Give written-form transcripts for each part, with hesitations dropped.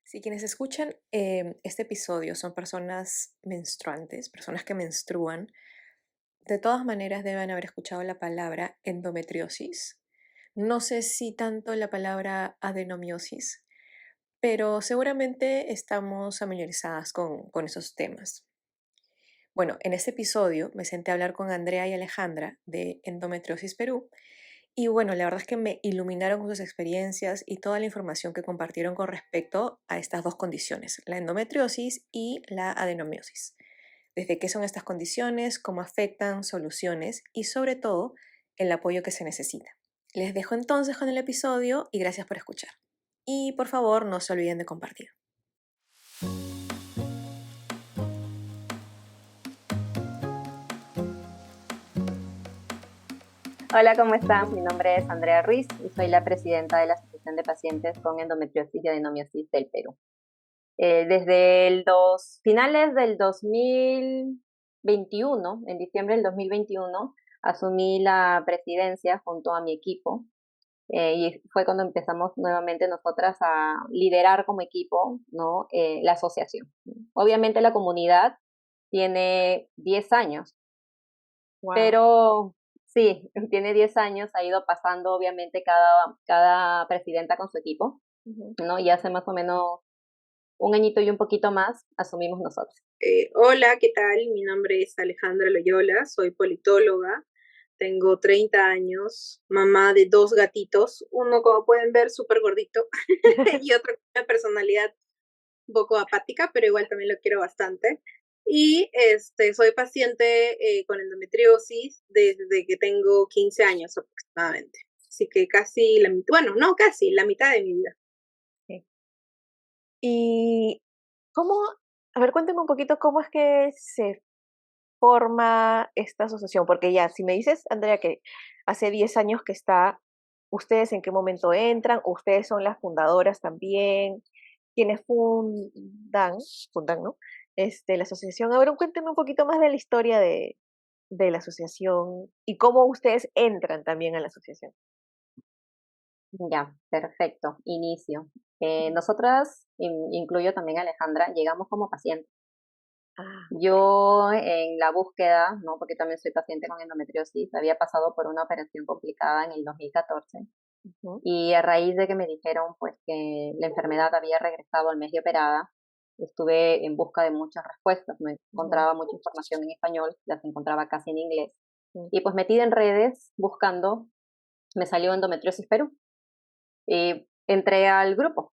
Si quienes escuchan este episodio son personas menstruantes, personas que menstruan, de todas maneras deben haber escuchado la palabra endometriosis. No sé si tanto la palabra adenomiosis, pero seguramente estamos familiarizadas con esos temas. Bueno, en este episodio me senté a hablar con Andrea y Alejandra de Endometriosis Perú y bueno, la verdad es que me iluminaron con sus experiencias y toda la información que compartieron con respecto a estas dos condiciones, la endometriosis y la adenomiosis. Desde qué son estas condiciones, cómo afectan, soluciones y sobre todo el apoyo que se necesita. Les dejo entonces con el episodio y gracias por escuchar. Y por favor no se olviden de compartir. Hola, ¿cómo están? Mi nombre es Andrea Ruiz y soy la presidenta de la Asociación de Pacientes con Endometriosis y Adenomiosis del Perú. Desde finales del 2021, en diciembre del 2021, asumí la presidencia junto a mi equipo y fue cuando empezamos nuevamente nosotras a liderar como equipo, ¿no? La asociación. Obviamente la comunidad tiene 10 años, Wow. pero sí, tiene 10 años, ha ido pasando obviamente cada presidenta con su equipo, ¿no? Y hace más o menos un añito y un poquito más asumimos nosotros. Hola, ¿qué tal? Mi nombre es Alejandra Loyola, soy politóloga, tengo 30 años, mamá de dos gatitos, uno como pueden ver súper gordito y otro con una personalidad un poco apática, pero igual también lo quiero bastante. Y soy paciente con endometriosis desde que tengo 15 años aproximadamente. Así que casi la mitad, bueno, no casi, la mitad de mi vida. Sí. Y cómo, a ver, cuéntame un poquito cómo es que se forma esta asociación, porque ya, si me dices, Andrea, que hace 10 años que está, ¿ustedes en qué momento entran? ¿Ustedes son las fundadoras también? ¿Quiénes fundan, ¿no? La asociación. A ver, cuéntenme un poquito más de la historia de la asociación y cómo ustedes entran también a la asociación. Ya, perfecto, inicio. Nosotras, incluyo también a Alejandra, llegamos como pacientes. Ah, Yo en la búsqueda, ¿no? Porque también soy paciente con endometriosis, había pasado por una operación complicada en el 2014 ujú, y a raíz de que me dijeron pues que la enfermedad había regresado al mes de operada, estuve en busca de muchas respuestas, no ujú, encontraba mucha información en español, las encontraba casi en inglés ujú, y pues metida en redes buscando, me salió Endometriosis Perú y entré al grupo.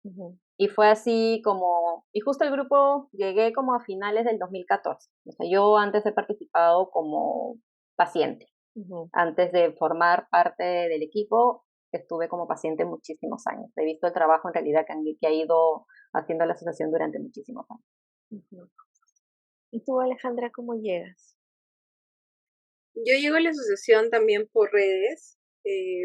ujú, Y fue así como, y justo el grupo llegué como a finales del 2014. O sea, yo antes he participado como paciente. ujú. Antes de formar parte del equipo, estuve como paciente muchísimos años. He visto el trabajo en realidad que ha ido haciendo la asociación durante muchísimos años. Ujú. ¿Y tú, Alejandra, cómo llegas? Yo llego a la asociación también por redes,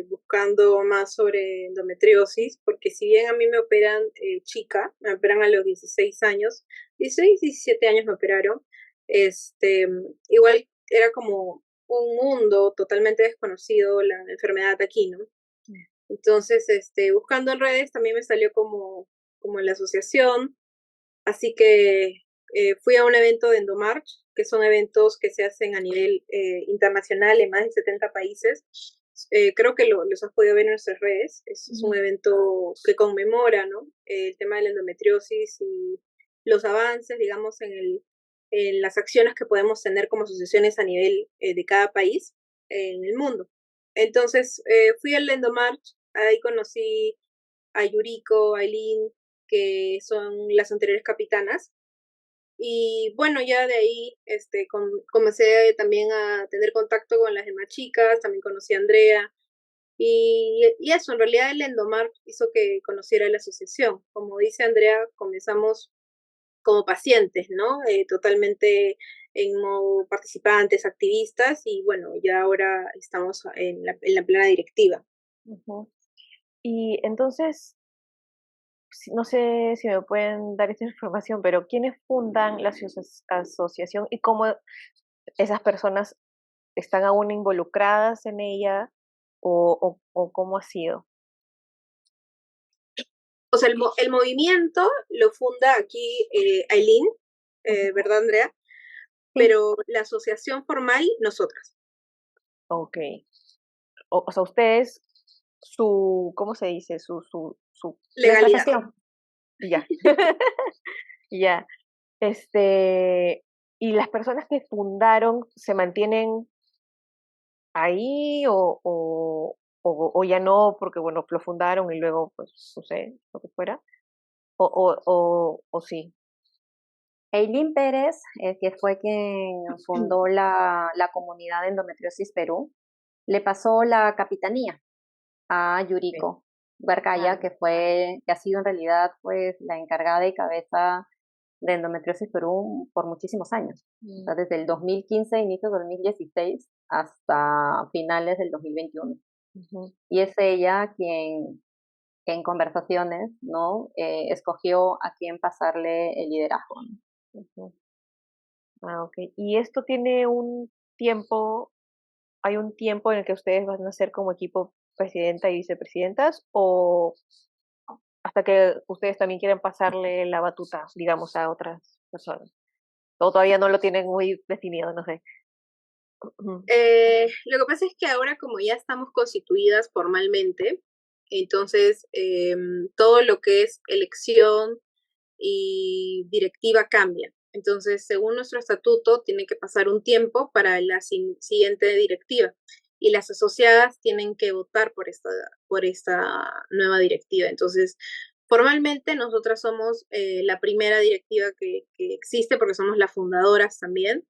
buscando más sobre endometriosis, porque si bien a mí me operan chica, me operan a los 16 años, 16, 17 años me operaron, este, igual era como un mundo totalmente desconocido la enfermedad aquí, ¿no? Mm. Entonces, buscando en redes también me salió como en la asociación, así que fui a un evento de Endomarch, que son eventos que se hacen a nivel internacional en más de 70 países. Creo que los has podido ver en nuestras redes. Es un Ujú, evento que conmemora, ¿no? El tema de la endometriosis y los avances, digamos, en las acciones que podemos tener como asociaciones a nivel de cada país en el mundo. Entonces, fui al Endomarch, ahí conocí a Yuriko, a Eileen, que son las anteriores capitanas. Y bueno, ya de ahí comencé también a tener contacto con las demás chicas, también conocí a Andrea. Y eso, en realidad el Endomar hizo que conociera la asociación. Como dice Andrea, comenzamos como pacientes, ¿no? Totalmente en modo participantes, activistas, y bueno, ya ahora estamos en la plena directiva. ujú. Y entonces, no sé si me pueden dar esta información, pero ¿quiénes fundan la asociación y cómo esas personas están aún involucradas en ella o cómo ha sido? o sea, el movimiento lo funda aquí Aileen, Ujú. ¿verdad, Andrea? Sí, Pero la asociación formal, nosotras. Ok. O sea, ustedes, ¿cómo se dice? nuestra Legalidad. gestión. Ya, ya. ¿Y las personas que fundaron se mantienen ahí o ya no, porque bueno, lo fundaron y luego pues sucede lo que fuera? ¿O sí? Eileen Pérez, que fue quien fundó la comunidad de endometriosis Perú, le pasó la capitanía a Sí. Yuriko Ah, Barcaya, que ha sido en realidad pues la encargada y cabeza de endometriosis Perú por muchísimos años. O mm, sea, desde el 2015, inicio de 2016, hasta finales del 2021. ujú, Y es ella quien en conversaciones, ¿no? Escogió a quién pasarle el liderazgo, ¿no? ujú. Ah, ok. ¿Y esto tiene un tiempo, hay un tiempo en el que ustedes van a ser como equipo presidenta y vicepresidentas o hasta que ustedes también quieren pasarle la batuta, digamos, a otras personas? O todavía no lo tienen muy definido, no sé. Ujú, Lo que pasa es que ahora como ya estamos constituidas formalmente, entonces todo lo que es elección y directiva cambia. Entonces, según nuestro estatuto, tiene que pasar un tiempo para la siguiente directiva y las asociadas tienen que votar por esta nueva directiva. Entonces, formalmente nosotras somos la primera directiva que existe porque somos las fundadoras también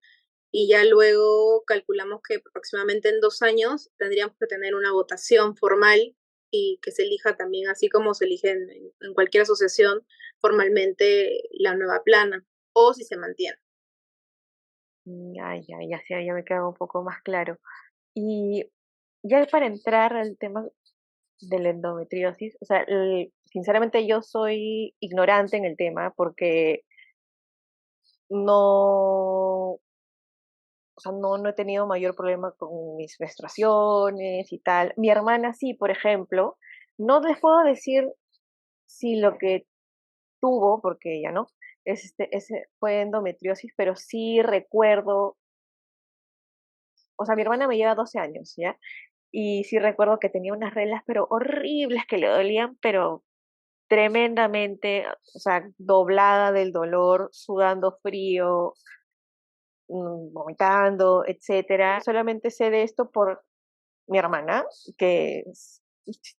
y ya luego calculamos que aproximadamente en 2 años tendríamos que tener una votación formal y que se elija también, así como se elige en cualquier asociación, formalmente la nueva plana, o si se mantiene. ya me queda un poco más claro. Y ya para entrar al tema de la endometriosis, o sea, sinceramente yo soy ignorante en el tema porque no, o sea, no he tenido mayor problema con mis menstruaciones y tal. Mi hermana sí, por ejemplo, no les puedo decir si lo que tuvo, porque ella no, ese fue endometriosis, pero sí recuerdo, o sea, mi hermana me lleva 12 años, ¿ya? Y sí recuerdo que tenía unas reglas, pero horribles, que le dolían, pero tremendamente, o sea, doblada del dolor, sudando frío, vomitando, etcétera. Solamente sé de esto por mi hermana, que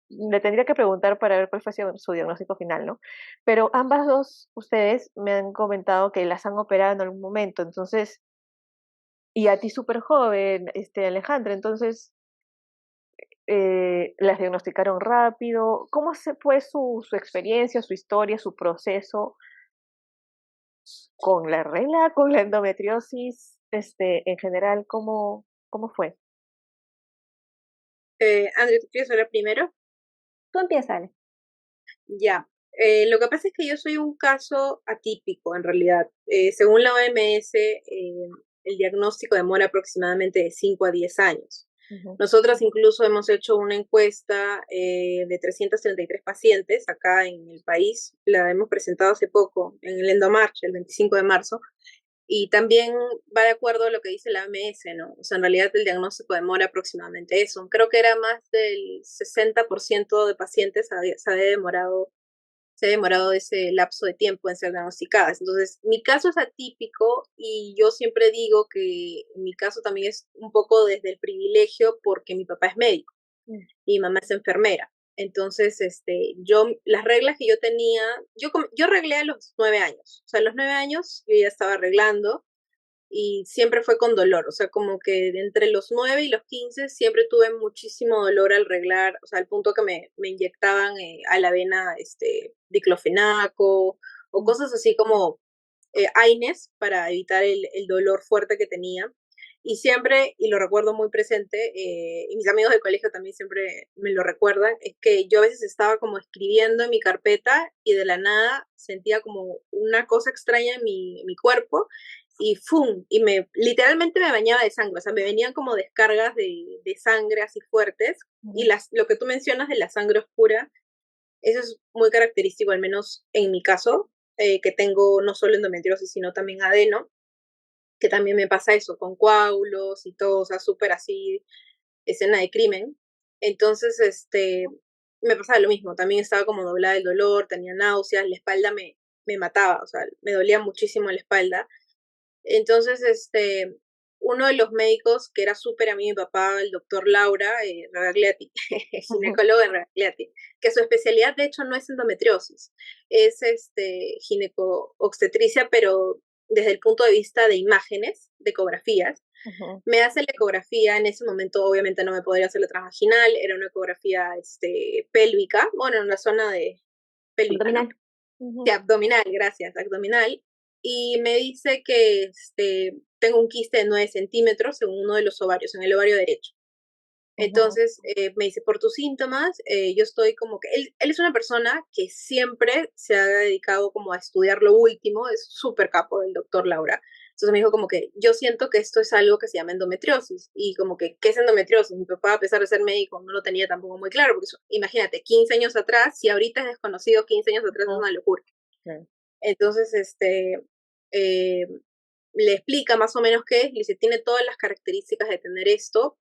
le tendría que preguntar para ver cuál fue su diagnóstico final, ¿no? Pero ambas dos, ustedes me han comentado que las han operado en algún momento, entonces, y a ti súper joven, Alejandra, entonces, las diagnosticaron rápido. ¿Cómo se fue su experiencia, su historia, su proceso con la regla, con la endometriosis, en general, cómo fue? Andrew, ¿tú quieres hablar primero? Tú empieza, Ale. Ya. Lo que pasa es que yo soy un caso atípico, en realidad. Según la OMS, el diagnóstico demora aproximadamente de 5 a 10 años. Ujú, Nosotras incluso hemos hecho una encuesta de 333 pacientes acá en el país. La hemos presentado hace poco en el Endomarch, el 25 de marzo. Y también va de acuerdo a lo que dice la OMS, ¿no? O sea, en realidad el diagnóstico demora aproximadamente eso. Creo que era más del 60% de pacientes se ha demorado ese lapso de tiempo en ser diagnosticadas. Entonces, mi caso es atípico y yo siempre digo que mi caso también es un poco desde el privilegio porque mi papá es médico mm, y mi mamá es enfermera. Entonces, las reglas que yo tenía, yo arreglé a los 9 años. O sea, a los 9 años yo ya estaba arreglando y siempre fue con dolor, o sea, como que entre los 9 y los 15 siempre tuve muchísimo dolor al reglar, o sea, al punto que me inyectaban a la vena diclofenaco o mm, cosas así como AINES para evitar el dolor fuerte que tenía. Y siempre, y lo recuerdo muy presente, y mis amigos de colegio también siempre me lo recuerdan, es que yo a veces estaba como escribiendo en mi carpeta y de la nada sentía como una cosa extraña en mi cuerpo y ¡fum! Y literalmente me bañaba de sangre, o sea, me venían como descargas de sangre así fuertes y ujú, lo que tú mencionas de la sangre oscura Eso es muy característico, al menos en mi caso, que tengo no solo endometriosis, sino también adeno, que también me pasa eso, con coágulos y todo, o sea, súper así, escena de crimen. Entonces, me pasaba lo mismo, también estaba como doblada el dolor, tenía náuseas, la espalda me mataba, o sea, me dolía muchísimo la espalda. Entonces, uno de los médicos que era súper amigo de mi papá, el doctor Laura Ragagliati, ginecólogo de Ragagliati, que su especialidad de hecho no es endometriosis, es gineco-obstetricia, pero desde el punto de vista de imágenes, de ecografías. Ujú. Me hace la ecografía, en ese momento obviamente no me podría hacer la transvaginal, era una ecografía pélvica, bueno, en la zona de pélvica, ¿no? Abdominal. Sí, Ujú. abdominal, gracias, abdominal. Y me dice que tengo un quiste de 9 centímetros en uno de los ovarios, en el ovario derecho. Ujú. Entonces me dice, por tus síntomas, yo estoy como que, él es una persona que siempre se ha dedicado como a estudiar lo último, es súper capo el doctor Laura. Entonces me dijo como que yo siento que esto es algo que se llama endometriosis y como que, ¿qué es endometriosis? Mi papá, a pesar de ser médico, no lo tenía tampoco muy claro, porque imagínate, 15 años atrás, si ahorita es desconocido, 15 años atrás es Ujú. una locura. Sí. Entonces, eh, le explica más o menos qué es, le dice, tiene todas las características de tener esto,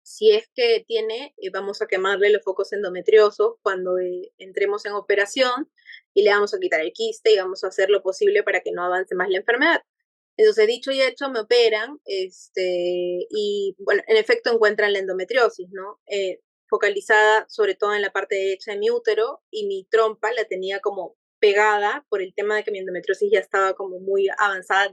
si es que tiene, vamos a quemarle los focos endometriosos cuando entremos en operación y le vamos a quitar el quiste y vamos a hacer lo posible para que no avance más la enfermedad. Entonces, dicho y hecho, me operan, y bueno, en efecto encuentran la endometriosis, ¿no? Focalizada sobre todo en la parte derecha de mi útero y mi trompa la tenía como pegada por el tema de que mi endometriosis ya estaba como muy avanzada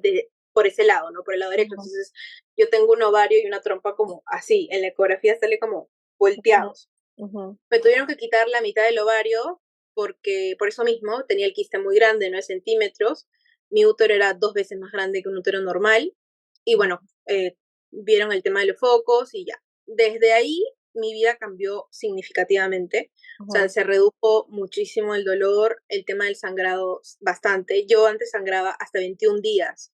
por ese lado, ¿no? Por el lado derecho. Ujú. Entonces, yo tengo un ovario y una trompa como así, en la ecografía sale como Ujú. volteados. Ujú. Me tuvieron que quitar la mitad del ovario porque por eso mismo tenía el quiste muy grande, 9 centímetros. Mi útero era 2 veces más grande que un útero normal. Y Ujú. bueno, vieron el tema de los focos y ya. Desde ahí mi vida cambió significativamente. O sea, Ujú. se redujo muchísimo el dolor, el tema del sangrado bastante. Yo antes sangraba hasta 21 días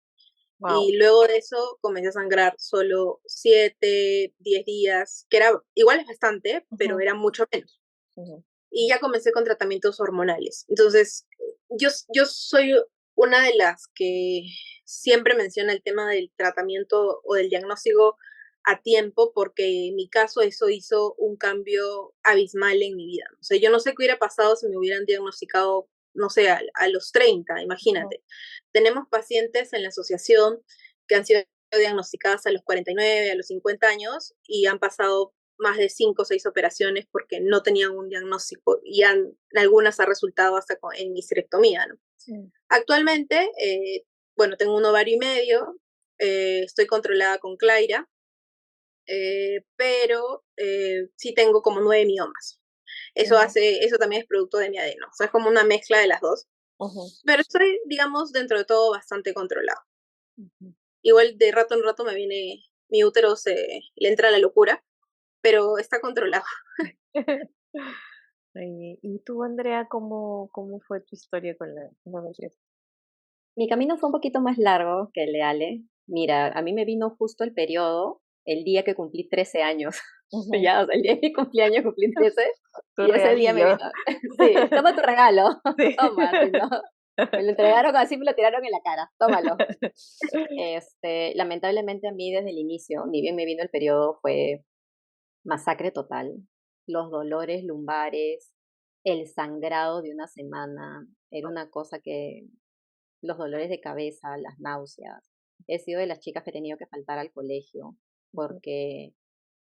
Wow. y luego de eso comencé a sangrar solo 7, 10 días, que era igual es bastante, pero Ujú. era mucho menos. Ujú. Y ya comencé con tratamientos hormonales. Entonces, yo soy una de las que siempre menciona el tema del tratamiento o del diagnóstico a tiempo, porque en mi caso eso hizo un cambio abismal en mi vida. O sea, yo no sé qué hubiera pasado si me hubieran diagnosticado, no sé, a los 30, Ujú. imagínate. Tenemos pacientes en la asociación que han sido diagnosticadas a los 49, a los 50 años y han pasado más de 5 o 6 operaciones porque no tenían un diagnóstico y algunas ha resultado hasta en histerectomía, ¿no? Sí. Actualmente, bueno, tengo un ovario y medio, estoy controlada con Claira, pero sí tengo como 9 miomas. Ujú. Eso también es producto de mi adeno, o sea, es como una mezcla de las dos. Ujú. Pero estoy, digamos, dentro de todo bastante controlado. Ujú. Igual de rato en rato me viene, mi útero le entra la locura, pero está controlado. Oye, ¿y tú, Andrea, cómo fue tu historia con la endometriosis? Mi camino fue un poquito más largo que el de Ale. Mira, a mí me vino justo el periodo el día que cumplí 13 años. Ujú. Ya, o sea, el día de mi cumpleaños cumplí 13 Tu y ese día me regalillo. vino. Sí, toma tu regalo. Sí. Toma, si no. Me lo entregaron así, me lo tiraron en la cara. Tómalo. Lamentablemente a mí desde el inicio, ni bien me vino el periodo, fue masacre total. Los dolores lumbares, el sangrado de una semana, era una cosa que los dolores de cabeza, las náuseas. He sido de las chicas que he tenido que faltar al colegio Ujú. porque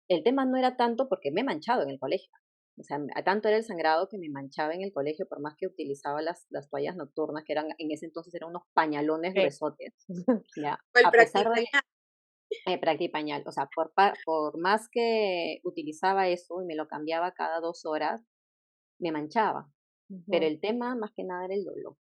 el tema no era tanto porque me he manchado en el colegio. O sea, tanto era el sangrado que me manchaba en el colegio, por más que utilizaba las toallas nocturnas, que eran en ese entonces eran unos pañalones Sí. gruesotes, ya, Fue el a pesar de practicañal. pañal, o sea, por más que utilizaba eso y me lo cambiaba cada 2 horas, me manchaba. Pero Ujú. el tema más que nada era el dolor.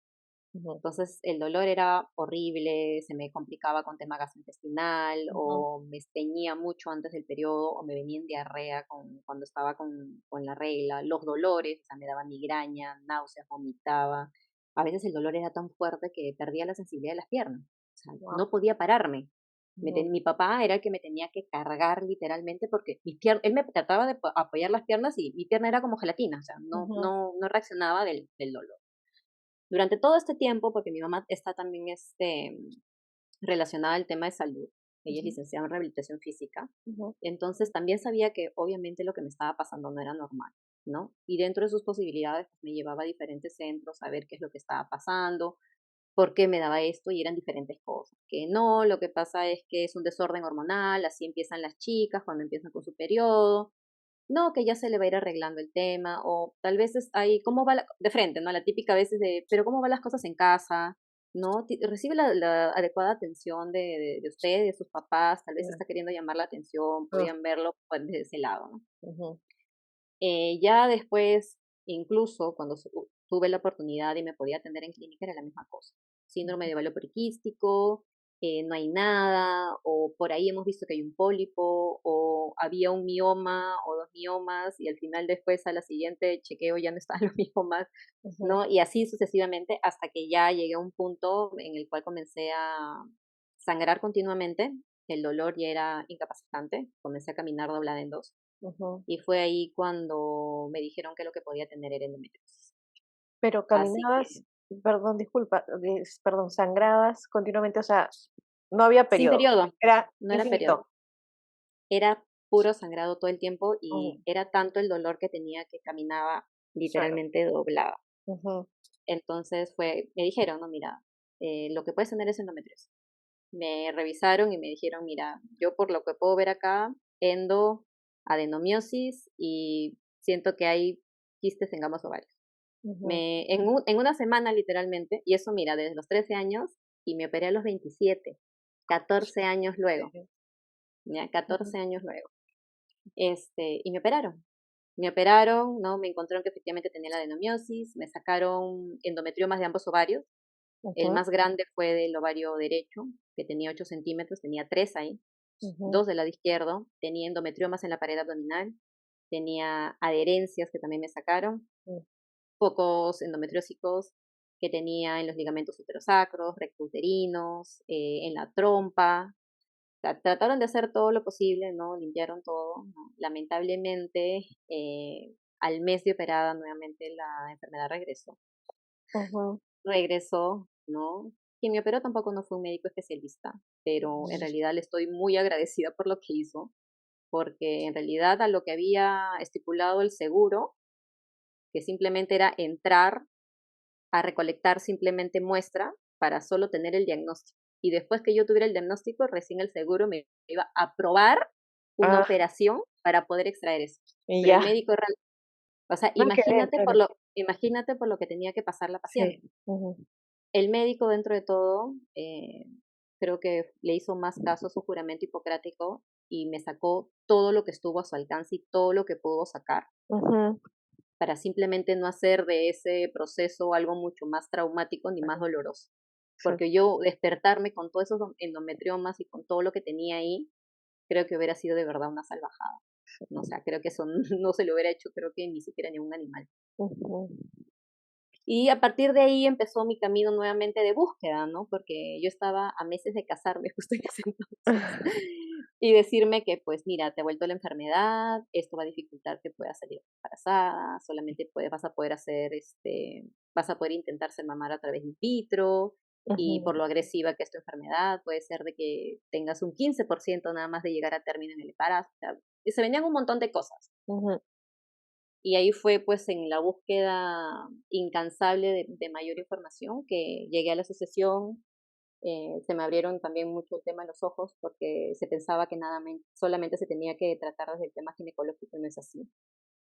Ujú. Entonces el dolor era horrible, se me complicaba con tema gastrointestinal Ujú. o me estreñía mucho antes del periodo o me venía en diarrea cuando estaba con la regla, los dolores, o sea, me daba migraña, náuseas, vomitaba. A veces el dolor era tan fuerte que perdía la sensibilidad de las piernas, o sea, Wow. no podía pararme. Ujú, Mi papá era el que me tenía que cargar literalmente porque él me trataba de apoyar las piernas y mi pierna era como gelatina, o sea, ujú, no reaccionaba del dolor. Durante todo este tiempo, porque mi mamá está también relacionada al tema de salud, ella es ujú, licenciada en rehabilitación física, ujú, entonces también sabía que obviamente lo que me estaba pasando no era normal, ¿no? Y dentro de sus posibilidades pues, me llevaba a diferentes centros a ver qué es lo que estaba pasando, por qué me daba esto y eran diferentes cosas. Que no, lo que pasa es que es un desorden hormonal, así empiezan las chicas cuando empiezan con su periodo. No, que ya se le va a ir arreglando el tema, o tal vez hay, ¿cómo va de frente, ¿no? La típica a veces de, pero ¿cómo van las cosas en casa? ¿No? Recibe la adecuada atención de usted, de sus papás, tal vez ya, está queriendo llamar la atención, ah, podían verlo pues, desde ese lado, ¿no? ujú, Ya después, incluso cuando tuve la oportunidad y me podía atender en clínica, era la misma cosa. Síndrome ujú, de ovario poliquístico, no hay nada, o por ahí hemos visto que hay un pólipo, o había un mioma o dos miomas, y al final después a la siguiente chequeo ya no estaban los miomas, ujú, ¿no? Y así sucesivamente hasta que ya llegué a un punto en el cual comencé a sangrar continuamente, el dolor ya era incapacitante, comencé a caminar doblada en dos ujú. y fue ahí cuando me dijeron que lo que podía tener era endometriosis. Pero Así caminabas, que, perdón, disculpa, perdón, sangrabas continuamente, o sea, no había sin periodo, periodo, era no era periodo, infinito. era puro sangrado todo el tiempo Ujú, y era tanto el dolor que tenía que caminaba claro. literalmente doblada. Ujú, Entonces me dijeron, no, mira, lo que puedes tener es endometriosis. Me revisaron y me dijeron, mira, yo por lo que puedo ver acá, adenomiosis y siento que hay quistes en ambos ovarios. ujú, En una semana literalmente, y eso mira, desde los 13 años y me operé a los 27, 14 años luego, sí, ya, ujú, 14 años luego, y me operaron. Me operaron, ¿no? Me encontraron que efectivamente tenía la adenomiosis, me sacaron endometriomas de ambos ovarios. El ujú, más grande fue del ovario derecho, que tenía 8 centímetros, tenía 3 ahí, ujú, 2 del lado izquierdo, tenía endometriomas en la pared abdominal, tenía adherencias que también me sacaron, mm. focos endometriósicos que tenía en los ligamentos uterosacros, rectuterinos, en la trompa. Trataron de hacer todo lo posible, ¿no? Limpiaron todo, ¿no? Lamentablemente, al mes de operada nuevamente la enfermedad regresó. Ujú, Regresó, ¿no? Quien me operó tampoco no fue un médico especialista, pero en ujú. realidad le estoy muy agradecida por lo que hizo, porque en realidad a lo que había estipulado el seguro, que simplemente era entrar a recolectar simplemente muestra para solo tener el diagnóstico. Y después que yo tuviera el diagnóstico, recién el seguro me iba a aprobar una Ah, operación para poder extraer eso. y Pero el ya, médico, o sea, nada que ver, claro. imagínate por lo que tenía que pasar la Sí, paciente. ujú, El médico, dentro de todo, creo que le hizo más caso a su juramento hipocrático y me sacó todo lo que estuvo a su alcance y todo lo que pudo sacar ujú, para simplemente no hacer de ese proceso algo mucho más traumático ni más claro, doloroso. sí, Porque yo despertarme con todos esos endometriomas y con todo lo que tenía ahí, creo que hubiera sido de verdad una salvajada. No, o sea, creo que eso no se lo hubiera hecho, creo que ni siquiera ni un animal. ujú, Y a partir de ahí empezó mi camino nuevamente de búsqueda, ¿no? Porque yo estaba a meses de casarme justo en ese entonces. Y decirme que, pues mira, te ha vuelto la enfermedad, esto va a dificultar que puedas salir embarazada, solamente vas a poder hacer, vas a poder intentar ser mamá a través de in vitro, y ujú, por lo agresiva que es tu enfermedad, puede ser de que tengas un 15% nada más de llegar a término en el embarazo. O sea, y se venían un montón de cosas. ujú. Y ahí fue pues en la búsqueda incansable de mayor información que llegué a la asociación. Se me abrieron también mucho el tema de los ojos porque se pensaba que solamente se tenía que tratar desde el tema ginecológico y no es así.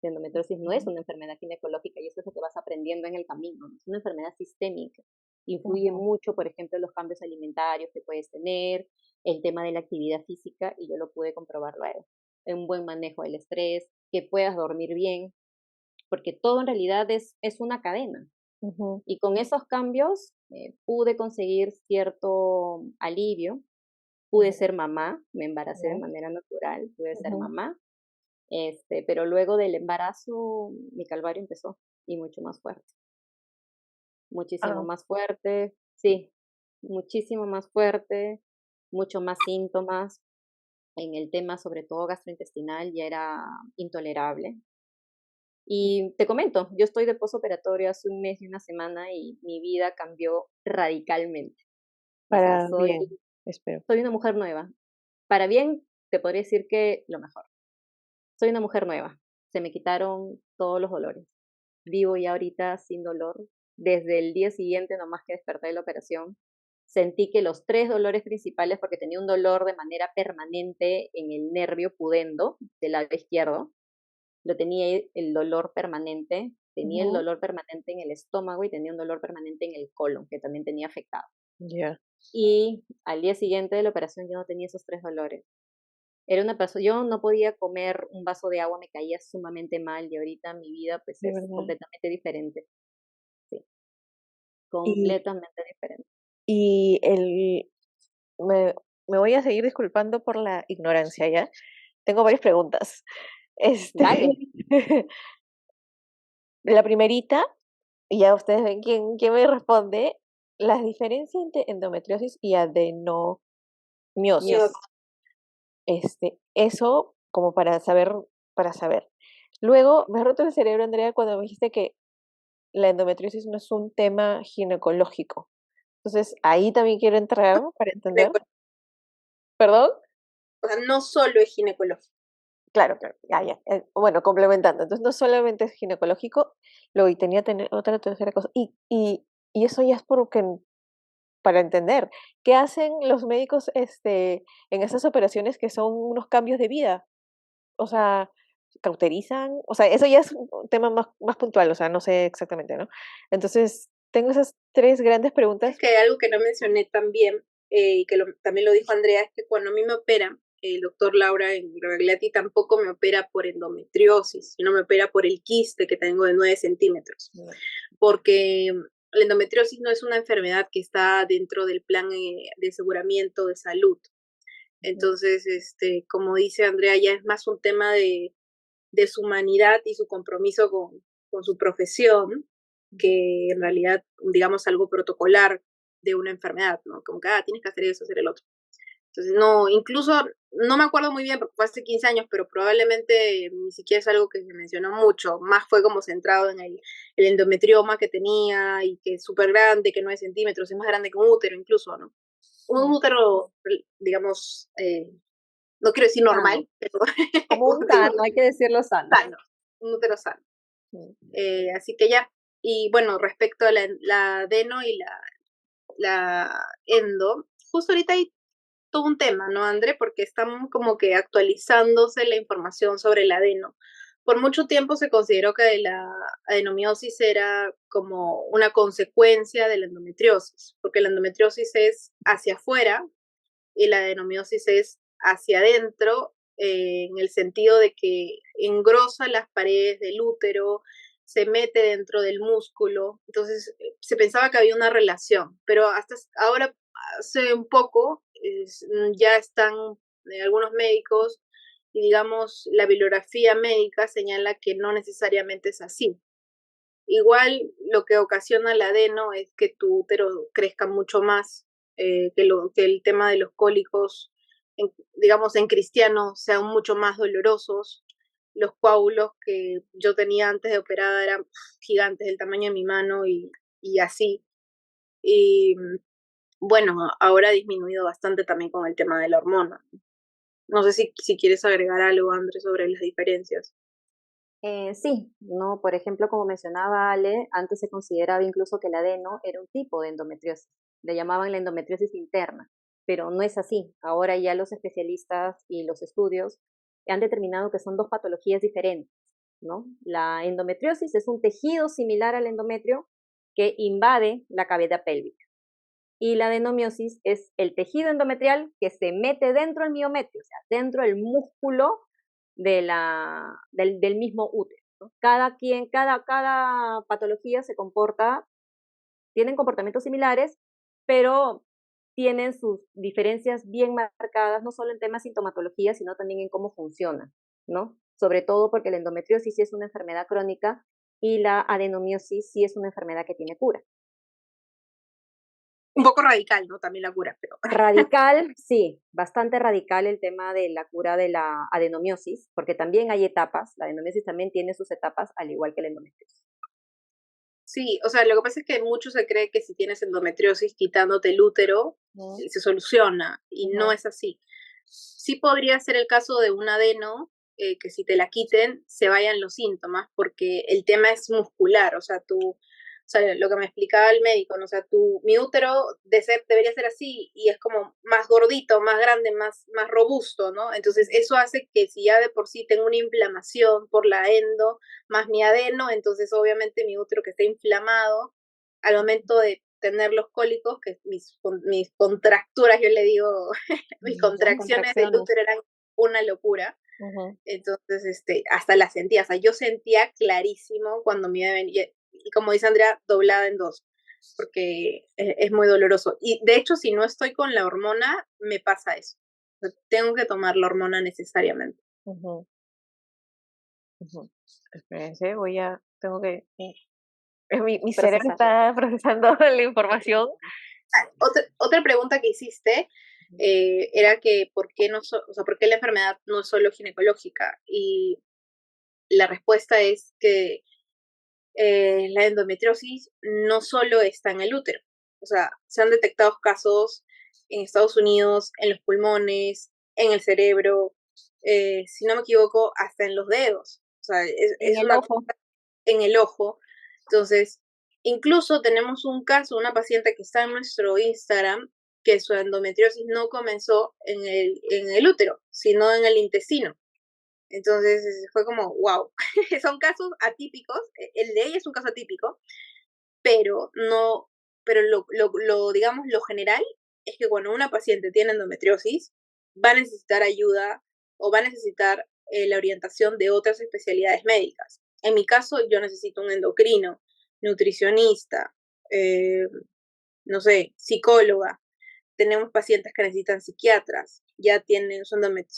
La endometriosis no es una enfermedad ginecológica y eso es lo que vas aprendiendo en el camino, ¿no? Es una enfermedad sistémica. Influye Ujú, mucho, por ejemplo, los cambios alimentarios que puedes tener, el tema de la actividad física y yo lo pude comprobar luego. Un buen manejo del estrés, que puedas dormir bien, porque todo en realidad es una cadena. ujú, Y con esos cambios pude conseguir cierto alivio, pude ujú, ser mamá, me embaracé de ya, manera natural, pude ser ujú. mamá, pero luego del embarazo mi calvario empezó y mucho más fuerte, muchísimo Ah, más fuerte, sí, muchísimo más fuerte. mucho más síntomas. En el tema, sobre todo gastrointestinal, ya era intolerable. Y te comento, yo estoy de posoperatorio hace un mes y una semana y mi vida cambió radicalmente. O sea, Para bien, espero. soy una mujer nueva. Para bien, te podría decir que lo mejor. Soy una mujer nueva. Se me quitaron todos los dolores. Vivo ya ahorita sin dolor. Desde el día siguiente, nomás que desperté de la operación, sentí que los tres dolores principales, porque tenía un dolor de manera permanente en el nervio pudendo del lado izquierdo, lo tenía el dolor permanente, tenía el Ujú. dolor permanente en el estómago y tenía un dolor permanente en el colon, que también tenía afectado. Ya. Y al día siguiente de la operación yo no tenía esos tres dolores. Era una persona, yo no podía comer un vaso de agua, me caía sumamente mal y ahorita mi vida pues De es verdad. completamente diferente, sí, Y, completamente diferente. y el, me, me voy a seguir disculpando por la ignorancia, ¿ya? Tengo varias preguntas. Este, Dale, la primerita, y ya ustedes ven quién me responde, las diferencias entre endometriosis y adenomiosis. Dios, miosis. Eso como para saber. Luego, me ha roto el cerebro, Andrea, cuando me dijiste que la endometriosis no es un tema ginecológico. Entonces, ahí también quiero entrar para entender. ¿Perdón? o sea, no solo es ginecológico. Claro, claro, ya, ya. Bueno, complementando. Entonces, no solamente es ginecológico, luego y tenía otra tercera cosa. Y eso ya es para entender. ¿Qué hacen los médicos en esas operaciones que son unos cambios de vida? O sea, cauterizan, o sea, eso ya es un tema más puntual, o sea, no sé exactamente, ¿no? Entonces, tengo esas tres grandes Es preguntas. que algo que no mencioné también, y que también lo dijo Andrea, es que cuando a mí me operan, el doctor Laura en Regagliati tampoco me opera por endometriosis, sino me opera por el quiste que tengo de 9 centímetros. No. Porque la endometriosis no es una enfermedad que está dentro del plan de aseguramiento de salud. Ujú. Entonces, como dice Andrea, ya es más un tema de su humanidad y su compromiso con su profesión, que en realidad, digamos, algo protocolar de una enfermedad, ¿no? Como que, tienes que hacer eso, hacer el otro. Entonces, no, incluso, no me acuerdo muy bien porque fue hace 15 años, pero probablemente ni siquiera es algo que se mencionó mucho, más fue como centrado en el endometrioma que tenía y que es súper grande, que 9 centímetros, es más grande que un útero incluso, ¿no? Un útero, digamos, no quiero decir Sano, normal, pero como un útero sano, hay que decirlo sano. sano, un útero sano. Ujú. Así que ya. Y bueno, respecto a la adeno y la endo, justo ahorita hay todo un tema, ¿no, André? Porque están como que actualizándose la información sobre el adeno. Por mucho tiempo se consideró que la adenomiosis era como una consecuencia de la endometriosis, porque la endometriosis es hacia afuera y la adenomiosis es hacia adentro, en el sentido de que engrosa las paredes del útero, se mete dentro del músculo, entonces se pensaba que había una relación, pero hasta ahora, hace un poco, ya están algunos médicos y digamos la bibliografía médica señala que no necesariamente es así. Igual lo que ocasiona el adeno es que tu útero crezca mucho más, que el tema de los cólicos, digamos en cristiano, sean mucho más dolorosos. Los coágulos que yo tenía antes de operada eran gigantes, del tamaño de mi mano y así. Y bueno, ahora ha disminuido bastante también con el tema de la hormona. No sé si quieres agregar algo, Andrés, sobre las diferencias. Sí, no, por ejemplo, como mencionaba Ale, antes se consideraba incluso que el adeno era un tipo de endometriosis, le llamaban la endometriosis interna, pero no es así. Ahora ya los especialistas y los estudios han determinado que son dos patologías diferentes, ¿no? La endometriosis es un tejido similar al endometrio que invade la cavidad pélvica y la adenomiosis es el tejido endometrial que se mete dentro del miometrio, o sea, dentro del músculo del mismo útero, ¿no? Cada patología se comporta, tienen comportamientos similares, pero tienen sus diferencias bien marcadas, no solo en temas de sintomatología, sino también en cómo funciona, ¿no? Sobre todo porque la endometriosis sí es una enfermedad crónica y la adenomiosis sí es una enfermedad que tiene cura. Un poco radical, ¿no? También la cura, pero... Radical, sí, bastante radical el tema de la cura de la adenomiosis, porque también hay etapas, la adenomiosis también tiene sus etapas, al igual que la endometriosis. Sí, o sea, lo que pasa es que mucho se cree que si tienes endometriosis quitándote el útero, se soluciona, y no es así. Sí podría ser el caso de un adeno, que si te la quiten, se vayan los síntomas, porque el tema es muscular, o sea, o sea, lo que me explicaba el médico, ¿no? O sea, mi útero debería ser así, y es como más gordito, más grande, más robusto, ¿no? Entonces, eso hace que si ya de por sí tengo una inflamación por la endo, más mi adeno, entonces obviamente mi útero que está inflamado, al momento de tener los cólicos, que mis contracturas, yo le digo, mis contracciones del útero eran una locura. Entonces, hasta la sentía, o sea, yo sentía clarísimo cuando me iba a venir, y como dice Andrea, doblada en dos, porque es muy doloroso. Y de hecho, si no estoy con la hormona, me pasa eso. O sea, tengo que tomar la hormona necesariamente. Espérense, tengo que... mi cerebro Procesar. está procesando la información. Otra pregunta que hiciste era que ¿por qué, o sea, por qué la enfermedad no es solo ginecológica? Y la respuesta es que la endometriosis no solo está en el útero. O sea, se han detectado casos en Estados Unidos, en los pulmones, en el cerebro, si no me equivoco, hasta en los dedos. O sea, En es el una ojo. cosa en el ojo. Entonces, incluso tenemos un caso, una paciente que está en nuestro Instagram, que su endometriosis no comenzó en el útero, sino en el intestino. Entonces fue como, wow, son casos atípicos, el de ella es un caso atípico, pero no, pero digamos, lo general es que cuando una paciente tiene endometriosis, va a necesitar ayuda o va a necesitar la orientación de otras especialidades médicas. En mi caso, yo necesito un endocrino, nutricionista, no sé, psicóloga. Tenemos pacientes que necesitan psiquiatras, ya tienen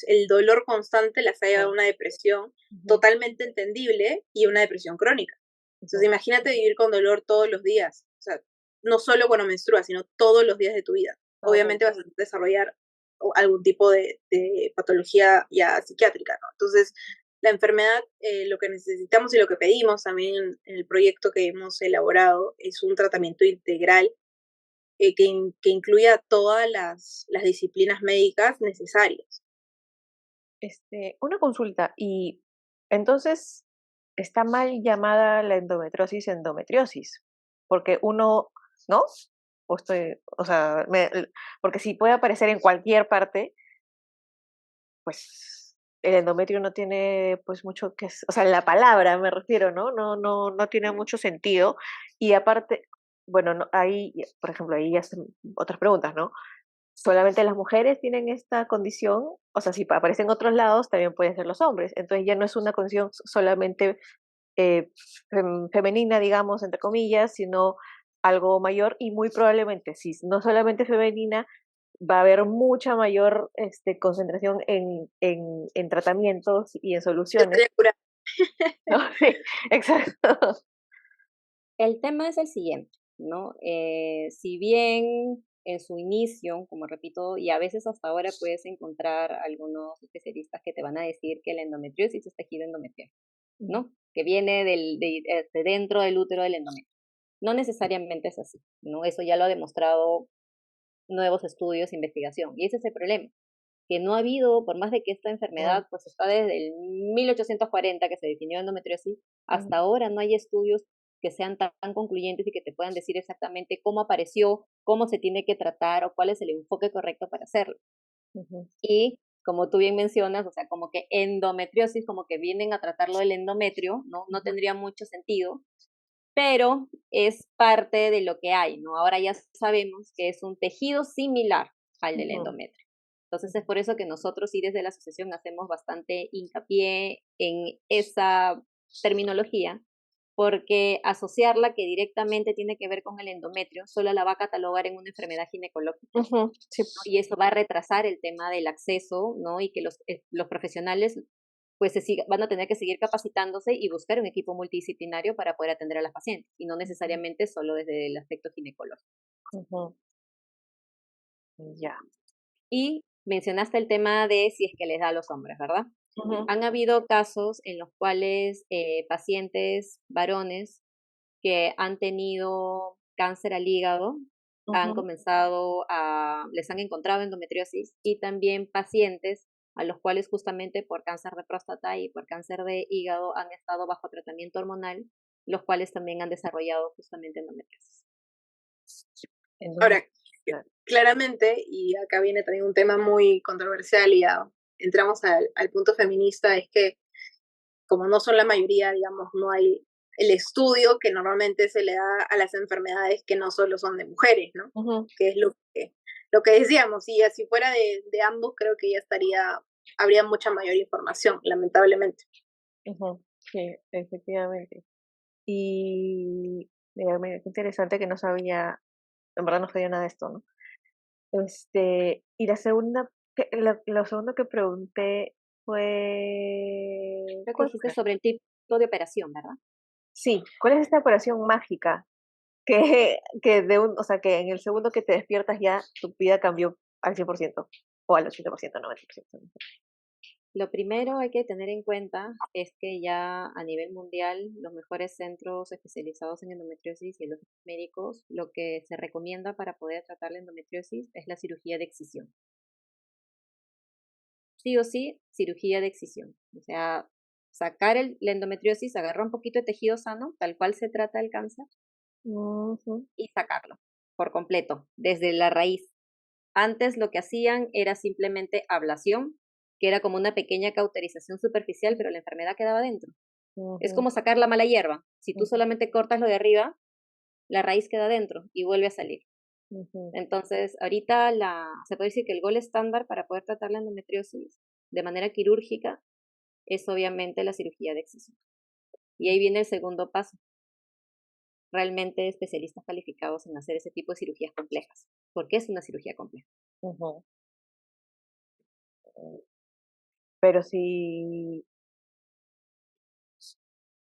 el dolor constante las ha llevado a una depresión totalmente entendible y una depresión crónica. Entonces imagínate vivir con dolor todos los días, o sea, no solo cuando menstruas, sino todos los días de tu vida. Obviamente vas a desarrollar algún tipo de patología ya psiquiátrica, ¿no? Entonces, la enfermedad, lo que necesitamos y lo que pedimos también en el proyecto que hemos elaborado es un tratamiento integral que incluya todas las disciplinas médicas necesarias. Una consulta, y entonces está mal llamada la endometriosis, porque uno, ¿no? O sea, porque si puede aparecer en cualquier parte, pues el endometrio no tiene pues mucho o sea, la palabra me refiero, ¿no? No tiene mucho sentido. Y aparte, bueno, ahí, por ejemplo, ahí ya son otras preguntas, ¿no? Solamente las mujeres tienen esta condición, o sea, si aparece en otros lados, también pueden ser los hombres. Entonces ya no es una condición solamente femenina, digamos, entre comillas, sino algo mayor y muy probablemente, si no solamente femenina, va a haber mucha mayor concentración en tratamientos y en soluciones. ¿No? Sí, exacto. El tema es el siguiente, ¿no? Si bien en su inicio, como repito, y a veces hasta ahora puedes encontrar algunos especialistas que te van a decir que la endometriosis es tejido endometrial, ¿no? Que viene de dentro del útero del endometrio. No necesariamente es así, ¿no? Eso ya lo ha demostrado nuevos estudios e investigación. Y ese es el problema, que no ha habido, por más de que esta enfermedad pues está desde el 1840 que se definió endometriosis, hasta ahora no hay estudios que sean tan concluyentes y que te puedan decir exactamente cómo apareció, cómo se tiene que tratar o cuál es el enfoque correcto para hacerlo. Y como tú bien mencionas, o sea, como que endometriosis, como que vienen a tratarlo del endometrio, ¿no? No tendría mucho sentido, pero es parte de lo que hay, ¿no? Ahora ya sabemos que es un tejido similar al del endometrio. Entonces es por eso que nosotros sí desde la asociación hacemos bastante hincapié en esa terminología, porque asociarla que directamente tiene que ver con el endometrio solo la va a catalogar en una enfermedad ginecológica. Sí. ¿No? Y eso va a retrasar el tema del acceso, ¿no? Y que los profesionales pues van a tener que seguir capacitándose y buscar un equipo multidisciplinario para poder atender a las pacientes, y no necesariamente solo desde el aspecto ginecológico. Ya. Y mencionaste el tema de si es que les da a los hombres, ¿verdad? Ujú, Han habido casos en los cuales pacientes varones que han tenido cáncer al hígado han ujú. comenzado les han encontrado endometriosis, y también pacientes a los cuales justamente por cáncer de próstata y por cáncer de hígado han estado bajo tratamiento hormonal, los cuales también han desarrollado justamente endometriosis. Ahora, Claro. claramente, y acá viene también un tema muy controversial y ya entramos al punto feminista, es que como no son la mayoría, digamos, no hay el estudio que normalmente se le da a las enfermedades que no solo son de mujeres, ¿no? Ujú, Que es lo que decíamos, y así fuera de ambos, creo que ya habría mucha mayor información, lamentablemente. ujú. Sí, efectivamente. Y mira, qué interesante que no sabía, en verdad no sabía nada de esto, ¿no? Y la segunda, lo segundo que pregunté fue, Creo que ¿cuál dijiste fue? sobre el tipo de operación, ¿verdad? Sí, ¿cuál es esta operación mágica? O sea, que en el segundo que te despiertas ya tu vida cambió al 100% o al 80%, 90%. Lo primero hay que tener en cuenta es que ya a nivel mundial los mejores centros especializados en endometriosis y los médicos, lo que se recomienda para poder tratar la endometriosis es la cirugía de excisión. Sí o sí, cirugía de excisión. O sea, sacar la endometriosis, agarrar un poquito de tejido sano, tal cual se trata el cáncer, Ujú, y sacarlo por completo, desde la raíz. Antes lo que hacían era simplemente ablación, que era como una pequeña cauterización superficial, pero la enfermedad quedaba dentro. Es ujú, como sacar la mala hierba. Si tú ujú, solamente cortas lo de arriba, la raíz queda dentro y vuelve a salir. ujú, Entonces, ahorita se puede decir que el gol estándar para poder tratar la endometriosis de manera quirúrgica es obviamente la cirugía de excisión. Y ahí viene el segundo paso, realmente especialistas calificados en hacer ese tipo de cirugías complejas, porque es una cirugía compleja. ujú. Pero sí,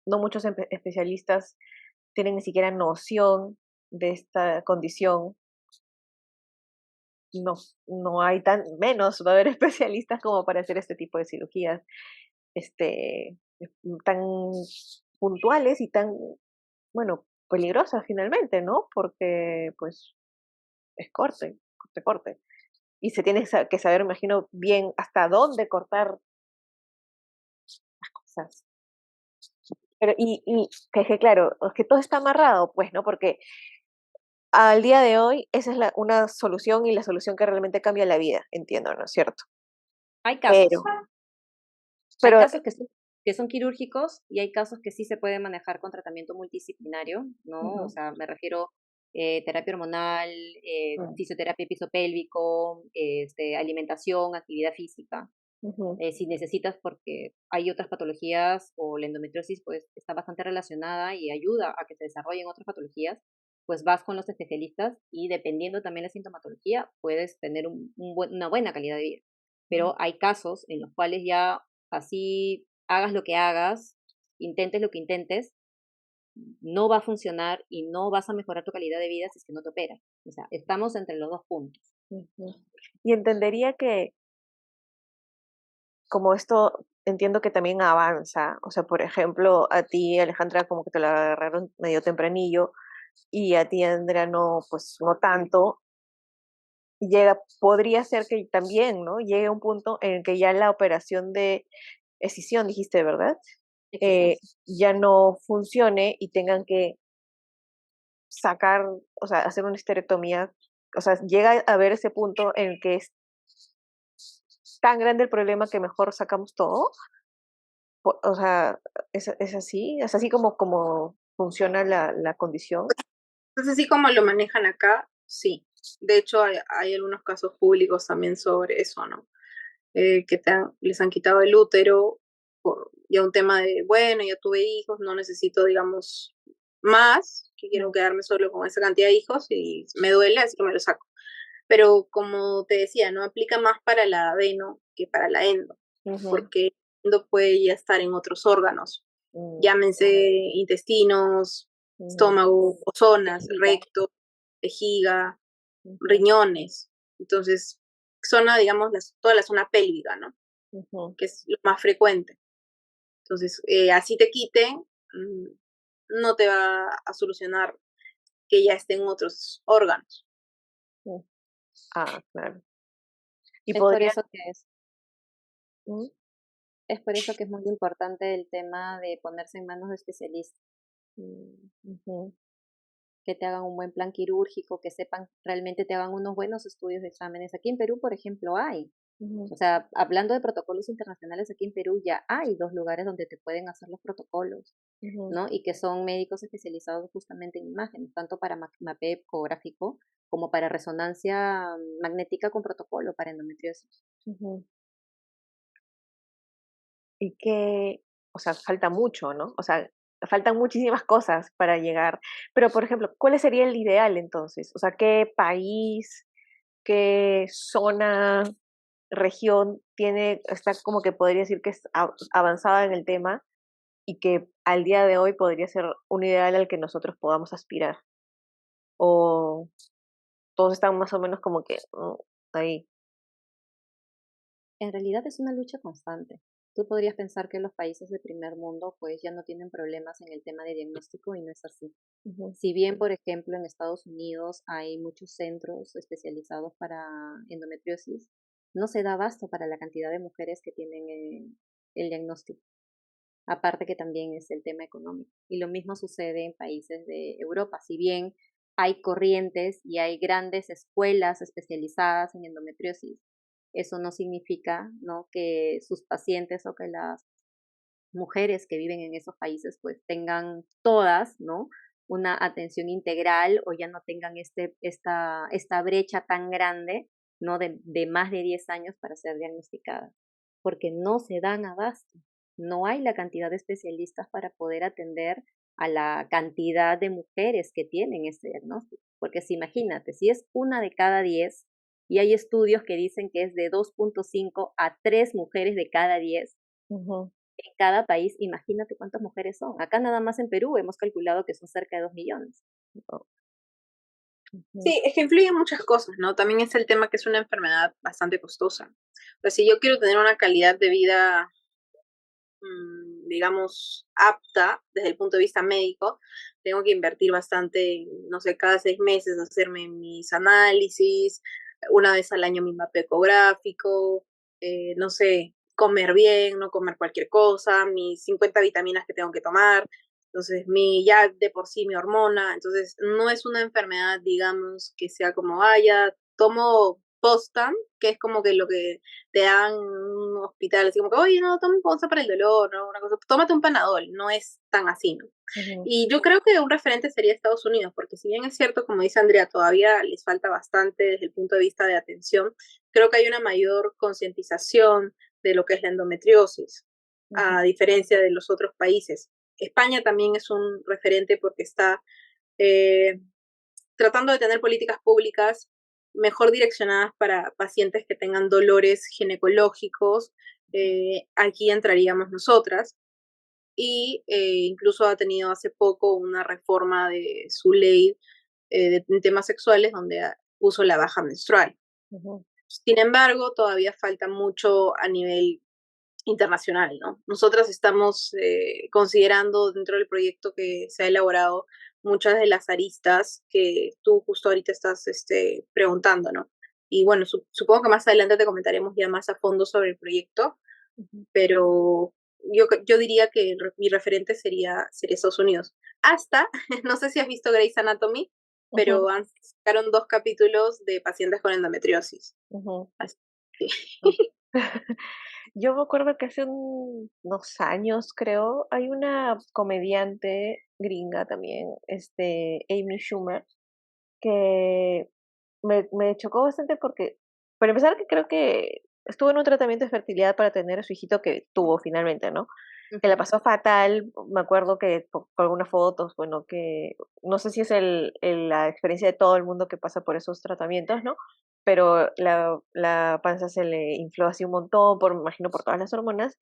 no muchos especialistas tienen ni siquiera noción de esta condición. No, no hay menos va a haber especialistas como para hacer este tipo de cirugías, este, tan puntuales y tan, bueno, peligrosas finalmente, ¿no? Porque, pues, es corte, corte, corte. Y se tiene que saber, imagino, bien hasta dónde cortar las cosas. Pero, que claro, es que todo está amarrado, pues, ¿no? Porque al día de hoy esa es una solución y la solución que realmente cambia la vida, entiendo, ¿no es cierto? Hay Pero, casos, hay pero, casos que son quirúrgicos y hay casos que sí se pueden manejar con tratamiento multidisciplinario, ¿no? O ujú, sea, me refiero terapia hormonal, mm, fisioterapia pisopélvico, alimentación, actividad física. ujú, Si necesitas, porque hay otras patologías o la endometriosis pues está bastante relacionada y ayuda a que se desarrollen otras patologías, pues vas con los especialistas y dependiendo también la sintomatología puedes tener una buena calidad de vida. ujú, Pero hay casos en los cuales ya así hagas lo que hagas, intentes lo que intentes, no va a funcionar y no vas a mejorar tu calidad de vida si es que no te operas. O sea, estamos entre los dos puntos. ujú. Y entendería que como esto entiendo que también avanza, o sea, por ejemplo, a ti, Alejandra, como que te la agarraron medio tempranillo y a ti, Andrea, no, pues no tanto, podría ser que también, ¿no? Llegue un punto en el que ya la operación de escisión, dijiste, ¿verdad? Excisión. Ya no funcione y tengan que sacar, o sea, hacer una esterectomía, o sea, llega a haber ese punto en el que es tan grande el problema que mejor sacamos todo. O sea, es así como funciona la condición. Entonces, así como lo manejan acá, sí. De hecho, hay algunos casos públicos también sobre eso, ¿no? Que les han quitado el útero por ya un tema de, bueno, ya tuve hijos, no necesito, digamos, más, que quiero Mm, quedarme solo con esa cantidad de hijos y me duele, así que me lo saco. Pero como te decía, no aplica más para la adeno que para la endo, ujú, porque endo puede ya estar en otros órganos, mm, llámense intestinos, ujú, estómago, zonas, Vejiga. recto, vejiga, ujú, riñones. Entonces, zona, digamos, toda la zona pélvica, ¿no? Ujú. Que es lo más frecuente. Entonces, así te quiten, no te va a solucionar que ya estén otros órganos. Mm. Ah, claro. Y Es por podría... eso que ¿Mm? es por eso que es muy importante el tema de ponerse en manos de especialistas, Ujú, que te hagan un buen plan quirúrgico, que sepan, realmente te hagan unos buenos estudios de exámenes. Aquí en Perú, por ejemplo, hay. ujú, O sea, hablando de protocolos internacionales, aquí en Perú ya hay 2 lugares donde te pueden hacer los protocolos, ujú, ¿no? Y que son médicos especializados justamente en imágenes, tanto para mapeo ecográfico como para resonancia magnética con protocolo para endometriosis. ujú. Y que, o sea, falta mucho, ¿no? O sea, faltan muchísimas cosas para llegar. Pero, por ejemplo, ¿cuál sería el ideal entonces? O sea, ¿qué país, qué zona, región está como que podría decir que es avanzada en el tema y que al día de hoy podría ser un ideal al que nosotros podamos aspirar? ¿O todos están más o menos como que ahí? En realidad es una lucha constante. Tú podrías pensar que los países de primer mundo pues ya no tienen problemas en el tema de diagnóstico y no es así. Ujú, Si bien, por ejemplo, en Estados Unidos hay muchos centros especializados para endometriosis, no se da abasto para la cantidad de mujeres que tienen el diagnóstico. Aparte que también es el tema económico. Y lo mismo sucede en países de Europa. Si bien hay corrientes y hay grandes escuelas especializadas en endometriosis, eso no significa, ¿no?, que sus pacientes o que las mujeres que viven en esos países pues tengan todas, ¿no?, una atención integral o ya no tengan esta brecha tan grande, ¿no?, de más de 10 años para ser diagnosticadas, porque no se dan abasto, no hay la cantidad de especialistas para poder atender a la cantidad de mujeres que tienen este diagnóstico, porque si imagínate, si es una de cada 10 y hay estudios que dicen que es de 2.5 a 3 mujeres de cada 10 ujú, en cada país, imagínate cuántas mujeres son. Acá nada más en Perú hemos calculado que son cerca de 2 millones. ujú, Sí, es que influyen muchas cosas, ¿no? También es el tema que es una enfermedad bastante costosa. O sea, si yo quiero tener una calidad de vida, digamos, apta desde el punto de vista médico, tengo que invertir bastante, no sé, cada 6 meses hacerme mis análisis, una vez al año mi mapeo ecográfico, no sé, comer bien, no comer cualquier cosa, mis 50 vitaminas que tengo que tomar, entonces ya de por sí mi hormona, entonces no es una enfermedad, digamos, que sea como, ya tomo Postam, que es como que lo que te dan en un hospital, así como que, oye, no, toma un Postam para el dolor, ¿no? Una cosa, tómate un Panadol, no es tan así, ¿no? ujú, Y yo creo que un referente sería Estados Unidos, porque si bien es cierto, como dice Andrea, todavía les falta bastante desde el punto de vista de atención, creo que hay una mayor concientización de lo que es la endometriosis, ujú, a diferencia de los otros países. España también es un referente porque está eh, tratando de tener políticas públicas mejor direccionadas para pacientes que tengan dolores ginecológicos. Aquí entraríamos nosotras. Y incluso ha tenido hace poco una reforma de su ley de temas sexuales donde puso la baja menstrual. ujú, Sin embargo, todavía falta mucho a nivel internacional, ¿no? Nosotras estamos considerando dentro del proyecto que se ha elaborado muchas de las aristas que tú justo ahorita estás preguntando, ¿no? Y bueno, supongo que más adelante te comentaremos ya más a fondo sobre el proyecto, ujú, pero yo diría que mi referente sería Estados Unidos. Hasta, no sé si has visto Grey's Anatomy, ujú, pero sacaron 2 capítulos de pacientes con endometriosis. ujú. Así que Yo me acuerdo que hace unos años, creo, hay una comediante gringa también, Amy Schumer, que me chocó bastante porque, para empezar, que creo que estuvo en un tratamiento de fertilidad para tener a su hijito que tuvo finalmente, ¿no? Que la Ujú. pasó fatal, me acuerdo que por algunas fotos, bueno, que no sé si es la experiencia de todo el mundo que pasa por esos tratamientos, ¿no? Pero la panza se le infló así un montón, me imagino por todas las hormonas.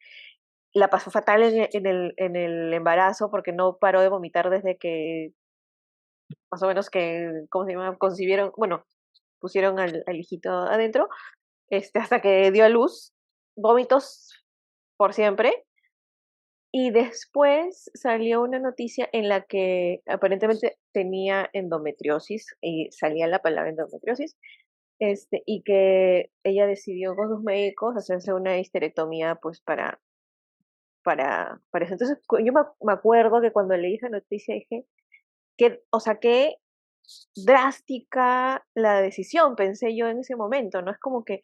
La pasó fatal en el embarazo porque no paró de vomitar desde que, más o menos que, ¿cómo se llama? Concibieron, bueno, pusieron al hijito adentro, hasta que dio a luz, vómitos por siempre. Y después salió una noticia en la que aparentemente tenía endometriosis, y salía la palabra endometriosis, y que ella decidió con sus médicos hacerse una histerectomía, pues para eso. Entonces, yo me acuerdo que cuando leí esa noticia dije, o sea, qué drástica la decisión, pensé yo en ese momento, ¿no? Es como que,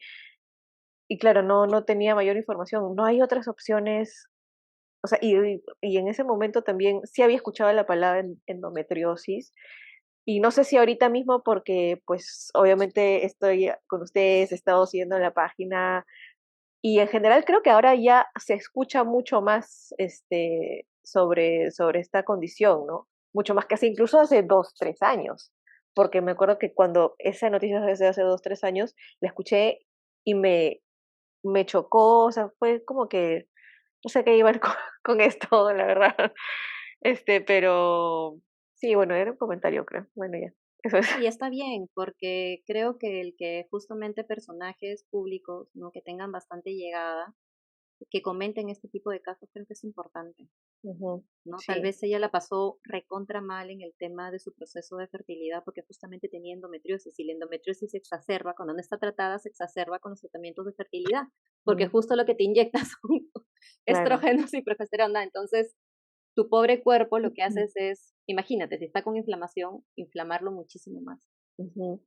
y claro, no tenía mayor información, no hay otras opciones. O sea, y en ese momento también sí había escuchado la palabra endometriosis, y no sé si ahorita mismo porque, pues, obviamente estoy con ustedes, he estado siguiendo la página, y en general creo que ahora ya se escucha mucho más, sobre esta condición, ¿no? Mucho más que hace incluso hace 2, 3 años, porque me acuerdo que cuando esa noticia desde hace 2, 3 años, la escuché y me chocó, o sea, fue como que no sé qué iba con esto, la verdad. Pero sí, bueno, era un comentario, creo. Bueno, ya, eso es. Y está bien, porque creo que el que justamente personajes públicos, ¿no? Que tengan bastante llegada, que comenten este tipo de casos, creo que es importante, Ujú, ¿no? Tal sí, vez ella la pasó recontra mal en el tema de su proceso de fertilidad porque justamente tenía endometriosis y la endometriosis se exacerba, cuando no está tratada, se exacerba con los tratamientos de fertilidad, porque mm, justo lo que te inyectas son claro. estrógenos y progesterona. Entonces, tu pobre cuerpo lo que haces es, imagínate, si está con inflamación, inflamarlo muchísimo más. Ujú.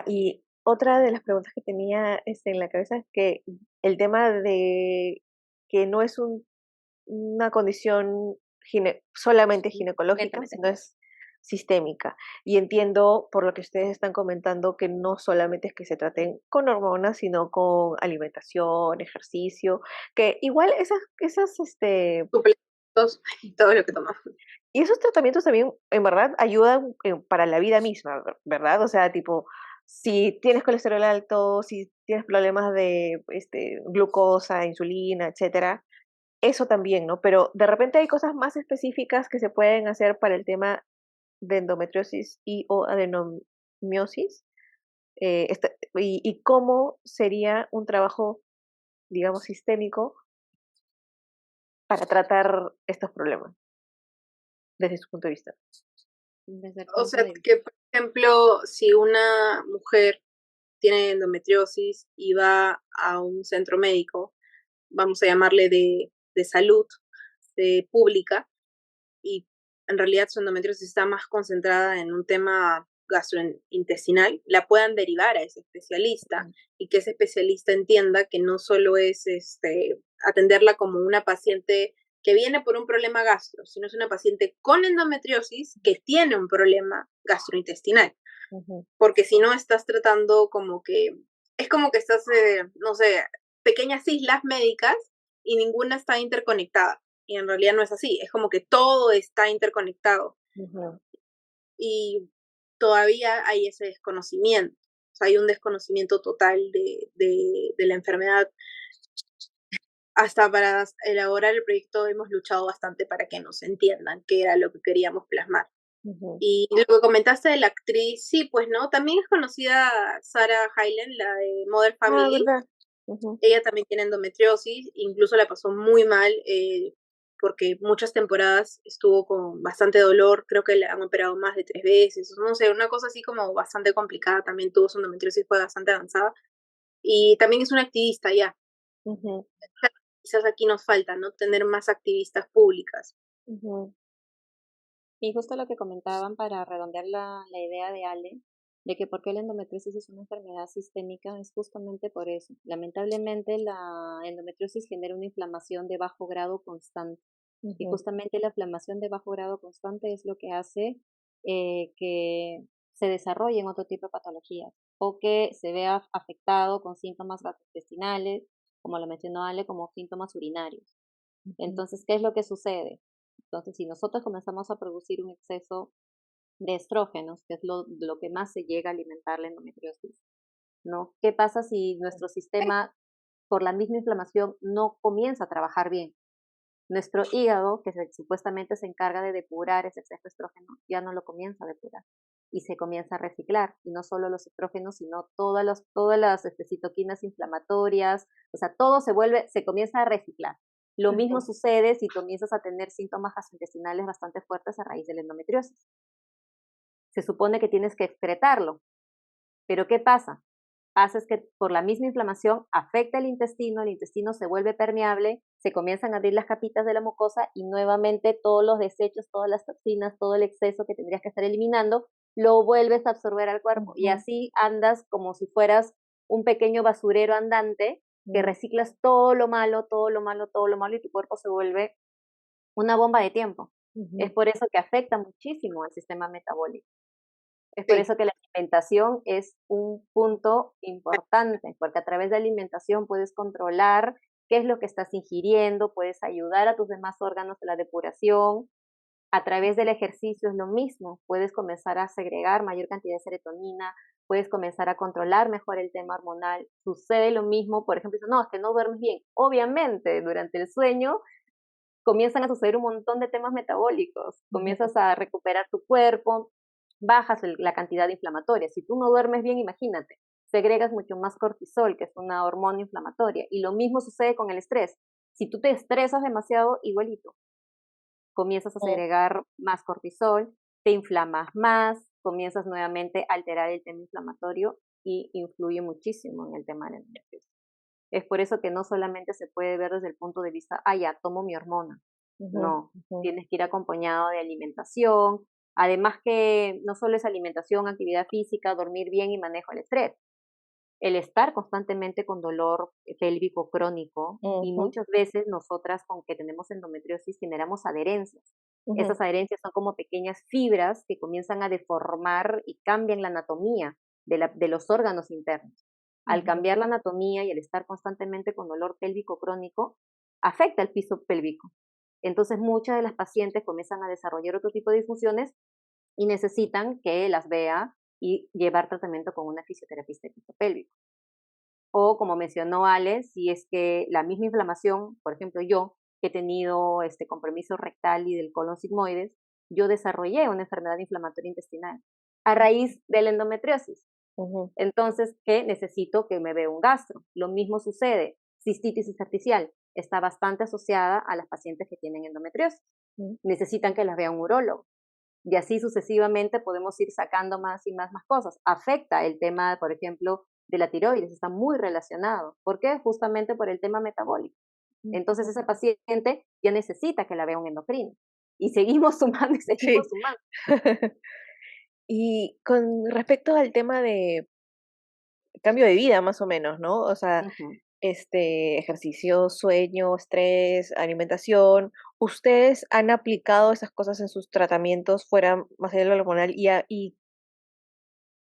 Y otra de las preguntas que tenía, en la cabeza es que el tema de que no es una condición solamente ginecológica, Netamente. sino es sistémica. Y entiendo, por lo que ustedes están comentando, que no solamente es que se traten con hormonas, sino con alimentación, ejercicio, que igual Suplementos y todo lo que tomamos. y esos tratamientos también, en verdad, ayudan para la vida misma, ¿verdad? O sea, tipo, si tienes colesterol alto, si tienes problemas de glucosa, insulina, etcétera, eso también, ¿no? Pero de repente hay cosas más específicas que se pueden hacer para el tema de endometriosis y o adenomiosis, y cómo sería un trabajo, digamos, sistémico para tratar estos problemas desde su punto de vista. Desde el O punto sea, de vista. que por ejemplo, si una mujer tiene endometriosis y va a un centro médico, vamos a llamarle de salud, de pública, y en realidad su endometriosis está más concentrada en un tema gastrointestinal, la puedan derivar a ese especialista y que ese especialista entienda que no solo es atenderla como una paciente que viene por un problema gastro, sino es una paciente con endometriosis que tiene un problema gastrointestinal, Ujú, porque si no estás tratando como que, es como que estás, no sé, pequeñas islas médicas y ninguna está interconectada. Y en realidad no es así, es como que todo está interconectado ujú, y todavía hay ese desconocimiento. O sea, hay un desconocimiento total de la enfermedad. Hasta para elaborar el proyecto hemos luchado bastante para que nos entiendan qué era lo que queríamos plasmar. ujú. Y lo que comentaste de la actriz, sí, pues no, también es conocida Sarah Hyland, la de Modern Family. ¿Verdad? Ujú, Ella también tiene endometriosis, incluso la pasó muy mal porque muchas temporadas estuvo con bastante dolor, creo que la han operado más de 3 veces, no sé, una cosa así como bastante complicada, también tuvo su endometriosis, fue bastante avanzada. Y también es una activista ya. ujú, Quizás aquí nos falta, ¿no? Tener más activistas públicas. ujú, Y justo lo que comentaban para redondear la idea de Ale, de que por qué la endometriosis es una enfermedad sistémica, es justamente por eso. Lamentablemente la endometriosis genera una inflamación de bajo grado constante. Y ujú, justamente la inflamación de bajo grado constante es lo que hace que se desarrollen otro tipo de patologías o que se vea afectado con síntomas gastrointestinales, como lo mencionó Ale, como síntomas urinarios. ujú, Entonces, ¿qué es lo que sucede? Entonces, si nosotros comenzamos a producir un exceso de estrógenos, que es lo que más se llega a alimentar la endometriosis, ¿no? ¿Qué pasa si nuestro sistema, por la misma inflamación, no comienza a trabajar bien? Nuestro hígado, que supuestamente se encarga de depurar ese exceso de estrógeno, ya no lo comienza a depurar. y se comienza a reciclar, y no solo los estrógenos, sino todas las citoquinas inflamatorias, o sea, todo se comienza a reciclar. Lo mismo sucede si comienzas a tener síntomas gastrointestinales bastante fuertes a raíz de la endometriosis. Se supone que tienes que excretarlo, pero ¿qué pasa? Haces que por la misma inflamación afecta el intestino se vuelve permeable, se comienzan a abrir las capitas de la mucosa y nuevamente todos los desechos, todas las toxinas, todo el exceso que tendrías que estar eliminando, lo vuelves a absorber al cuerpo. Y así andas como si fueras un pequeño basurero andante que reciclas todo lo malo, todo lo malo, todo lo malo y tu cuerpo se vuelve una bomba de tiempo. Es por eso que afecta muchísimo al sistema metabólico. Es por Sí. eso que la alimentación es un punto importante, porque a través de la alimentación puedes controlar qué es lo que estás ingiriendo, puedes ayudar a tus demás órganos a la depuración. A través del ejercicio es lo mismo, puedes comenzar a segregar mayor cantidad de serotonina, puedes comenzar a controlar mejor el tema hormonal. Sucede lo mismo, por ejemplo, no, es que no duermes bien. Obviamente, durante el sueño comienzan a suceder un montón de temas metabólicos, comienzas a recuperar tu cuerpo, bajas la cantidad de inflamatoria. Si tú no duermes bien, imagínate, segregas mucho más cortisol, que es una hormona inflamatoria, y lo mismo sucede con el estrés. Si tú te estresas demasiado, igualito, comienzas a segregar más cortisol, te inflamas más, comienzas nuevamente a alterar el tema inflamatorio y influye muchísimo en el tema de la endometriosis. Es por eso que no solamente se puede ver desde el punto de vista, ya tomo mi hormona. No, tienes que ir acompañado de alimentación. Además que no solo es alimentación, actividad física, dormir bien y manejo del estrés. El estar constantemente con dolor pélvico crónico y muchas veces nosotras con que tenemos endometriosis generamos adherencias. Esas adherencias son como pequeñas fibras que comienzan a deformar y cambian la anatomía de los órganos internos. Al cambiar la anatomía y el estar constantemente con dolor pélvico crónico, afecta el piso pélvico. Entonces muchas de las pacientes comienzan a desarrollar otro tipo de disfunciones y necesitan que las vea y llevar tratamiento con una fisioterapista de piso pélvico. O como mencionó Ale, si es que la misma inflamación, por ejemplo yo, que he tenido compromiso rectal y del colon sigmoides, yo desarrollé una enfermedad inflamatoria intestinal a raíz de la endometriosis. Entonces, ¿qué? Necesito que me vea un gastro. Lo mismo sucede, cistitis intersticial está bastante asociada a las pacientes que tienen endometriosis. Necesitan que las vea un urólogo. Y así sucesivamente podemos ir sacando más y más cosas. Afecta el tema, por ejemplo, de la tiroides, está muy relacionado. ¿Por qué? Justamente por el tema metabólico. Entonces esa paciente ya necesita que la vea un endocrino. Y seguimos sumando y seguimos sumando. Y con respecto al tema de cambio de vida, más o menos, ¿no? O sea, ejercicio, sueño, estrés, alimentación, ¿ustedes han aplicado esas cosas en sus tratamientos fuera más allá de lo hormonal y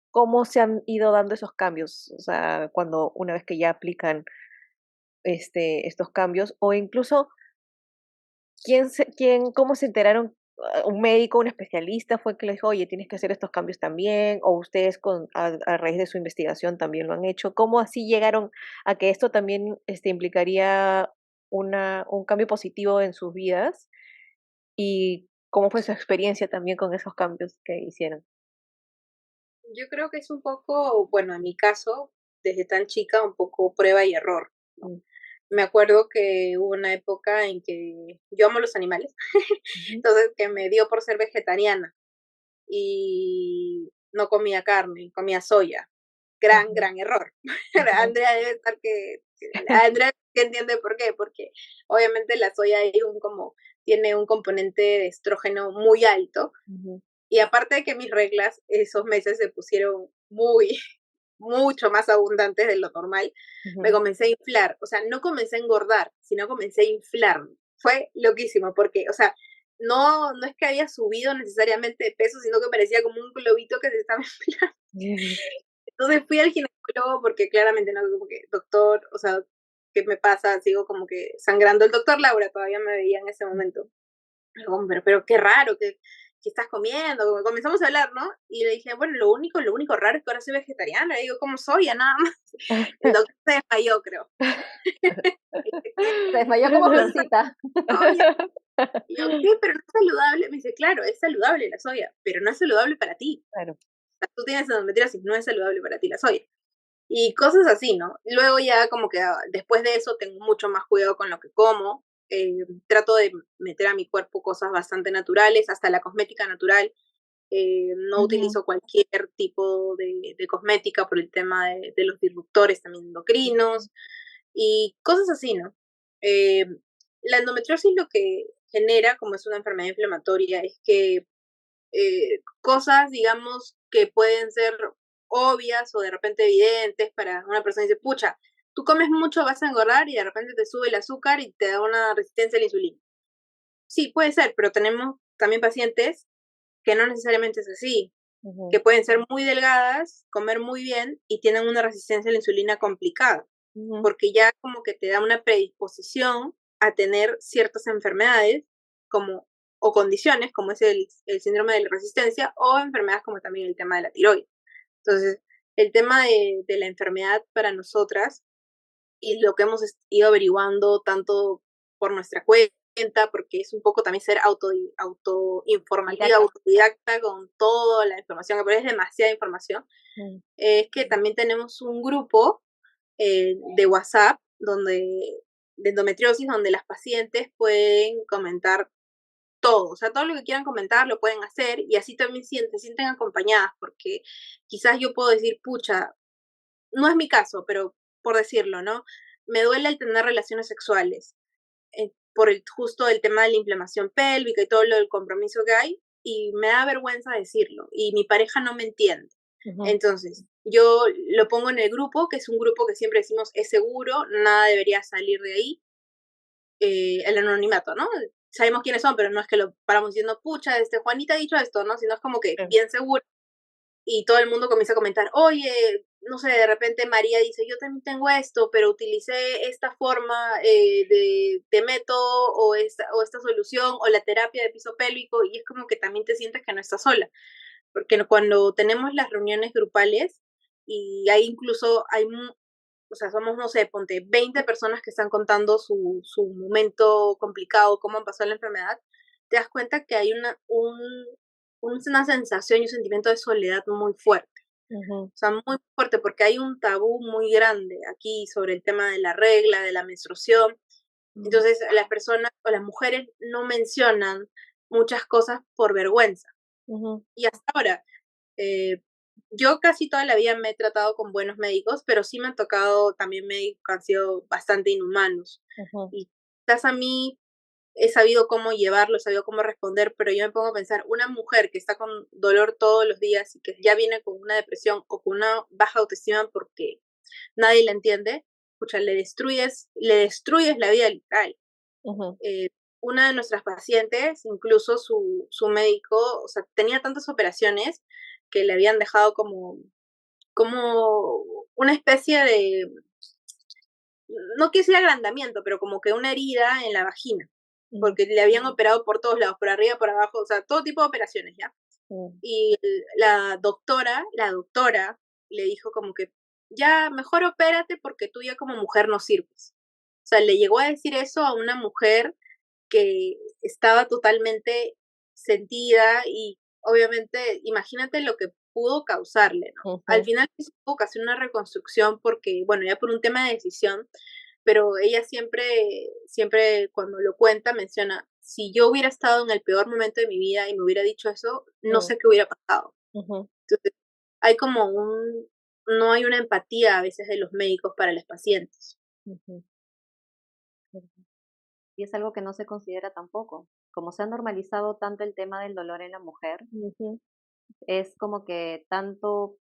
cómo se han ido dando esos cambios? O sea, una vez que ya aplican estos cambios, o incluso cómo se enteraron, un médico, un especialista fue que les dijo, oye, tienes que hacer estos cambios también, o ustedes a raíz de su investigación también lo han hecho. ¿Cómo así llegaron a que esto también implicaría un cambio positivo en sus vidas? ¿Y cómo fue su experiencia también con esos cambios que hicieron? Yo creo que es un poco, bueno, en mi caso, desde tan chica, un poco prueba y error, ¿no? Mm, Me acuerdo que hubo una época en que yo amo los animales, ujú, entonces que me dio por ser vegetariana y no comía carne, comía soya. Gran, ujú, gran error. ujú, Andrea debe estar Andrea que entiende por qué, porque obviamente la soya tiene un componente de estrógeno muy alto ujú, y aparte de que mis reglas esos meses se pusieron mucho más abundantes de lo normal, me ujú, comencé a inflar, o sea, no comencé a engordar, sino comencé a inflarme. Fue loquísimo porque, o sea, no es que había subido necesariamente de peso, sino que parecía como un globito que se estaba inflando. Entonces fui al ginecólogo porque claramente no, como que, doctor, o sea, ¿qué me pasa? Sigo como que sangrando. El doctor Laura todavía me veía en ese momento. Digo, pero qué raro, ¿qué estás comiendo? Como comenzamos a hablar, ¿no? Y le dije, bueno, lo único raro es que ahora soy vegetariana. Le digo, ¿cómo soy? Ya nada más. El doctor se desmayó, creo. Se desmayó como florcita. Soya. Y yo, ¿qué? Pero no es saludable. Me dice, claro, es saludable la soya, pero no es saludable para ti. Claro. tú tienes endometriosis, no es saludable para ti la soya. Y cosas así, ¿no? Luego ya como que después de eso tengo mucho más cuidado con lo que como. Trato de meter a mi cuerpo cosas bastante naturales, hasta la cosmética natural. No Ujú, utilizo cualquier tipo de cosmética por el tema de los disruptores también endocrinos y cosas así, ¿no? Eh, la endometriosis lo que genera, como es una enfermedad inflamatoria, es que cosas, digamos, que pueden ser obvias o de repente evidentes para una persona dice, pucha, tú comes mucho, vas a engordar y de repente te sube el azúcar y te da una resistencia a la insulina. Sí, puede ser, pero tenemos también pacientes que no necesariamente es así, que ujú, pueden ser muy delgadas, comer muy bien y tienen una resistencia a la insulina complicada, ujú, porque ya como que te da una predisposición a tener ciertas enfermedades como o condiciones como es el síndrome de la resistencia o enfermedades como también el tema de la tiroides. Entonces, el tema de la enfermedad para nosotras y lo que hemos ido averiguando tanto por nuestra cuenta, porque es un poco también ser autoinformativa, Directo. autodidacta con toda la información, pero es demasiada información, ujú, es que también tenemos un grupo de WhatsApp de endometriosis donde las pacientes pueden comentar todo, o sea, todo lo que quieran comentar lo pueden hacer y así también se sienten acompañadas, porque quizás yo puedo decir, pucha, no es mi caso, pero por decirlo, ¿no? Me duele el tener relaciones sexuales por justo el tema de la inflamación pélvica y todo lo del compromiso que hay, y me da vergüenza decirlo, y mi pareja no me entiende. ujú, Entonces, yo lo pongo en el grupo, que es un grupo que siempre decimos es seguro, nada debería salir de ahí, el anonimato, ¿no? Sabemos quiénes son, pero no es que lo paramos diciendo, pucha, Juanita ha dicho esto, ¿no? Sino es como que sí, bien seguro y todo el mundo comienza a comentar, oye, no sé, de repente María dice, yo también tengo esto, pero utilicé esta forma de método o esta solución o la terapia de piso pélvico y es como que también te sientes que no estás sola, porque cuando tenemos las reuniones grupales y hay incluso, o sea, somos, no sé, ponte 20 personas que están contando su momento complicado, cómo han pasado la enfermedad, te das cuenta que hay una sensación y un sentimiento de soledad muy fuerte. ujú, O sea, muy fuerte, porque hay un tabú muy grande aquí sobre el tema de la regla, de la menstruación. ujú, Entonces, las personas o las mujeres no mencionan muchas cosas por vergüenza. ujú, Y hasta ahora, eh, yo casi toda la vida me he tratado con buenos médicos, pero sí me han tocado también médicos que han sido bastante inhumanos. ujú, Y quizás a mí he sabido cómo llevarlo, he sabido cómo responder, pero yo me pongo a pensar, una mujer que está con dolor todos los días y que ya viene con una depresión o con una baja autoestima porque nadie la entiende, escucha, le destruyes la vida literal. ujú, Eh, una de nuestras pacientes, incluso su médico, o sea, tenía tantas operaciones que le habían dejado como una especie de, no quiero decir agrandamiento, pero como que una herida en la vagina, ujú, porque le habían operado por todos lados, por arriba, por abajo, o sea, todo tipo de operaciones, ¿ya? ujú, Y la doctora le dijo como que, ya, mejor opérate porque tú ya como mujer no sirves. O sea, le llegó a decir eso a una mujer que estaba totalmente sentida y obviamente imagínate lo que pudo causarle, ¿no? Al ujú, final sí se tuvo que hacer una reconstrucción porque, bueno, ya por un tema de decisión, pero ella siempre, siempre cuando lo cuenta menciona, si yo hubiera estado en el peor momento de mi vida y me hubiera dicho eso, no ujú, sé qué hubiera pasado. ujú, Entonces, hay como no hay una empatía a veces de los médicos para los pacientes. ujú, ujú, Y es algo que no se considera tampoco. Como se ha normalizado tanto el tema del dolor en la mujer, ujú, es como que tanto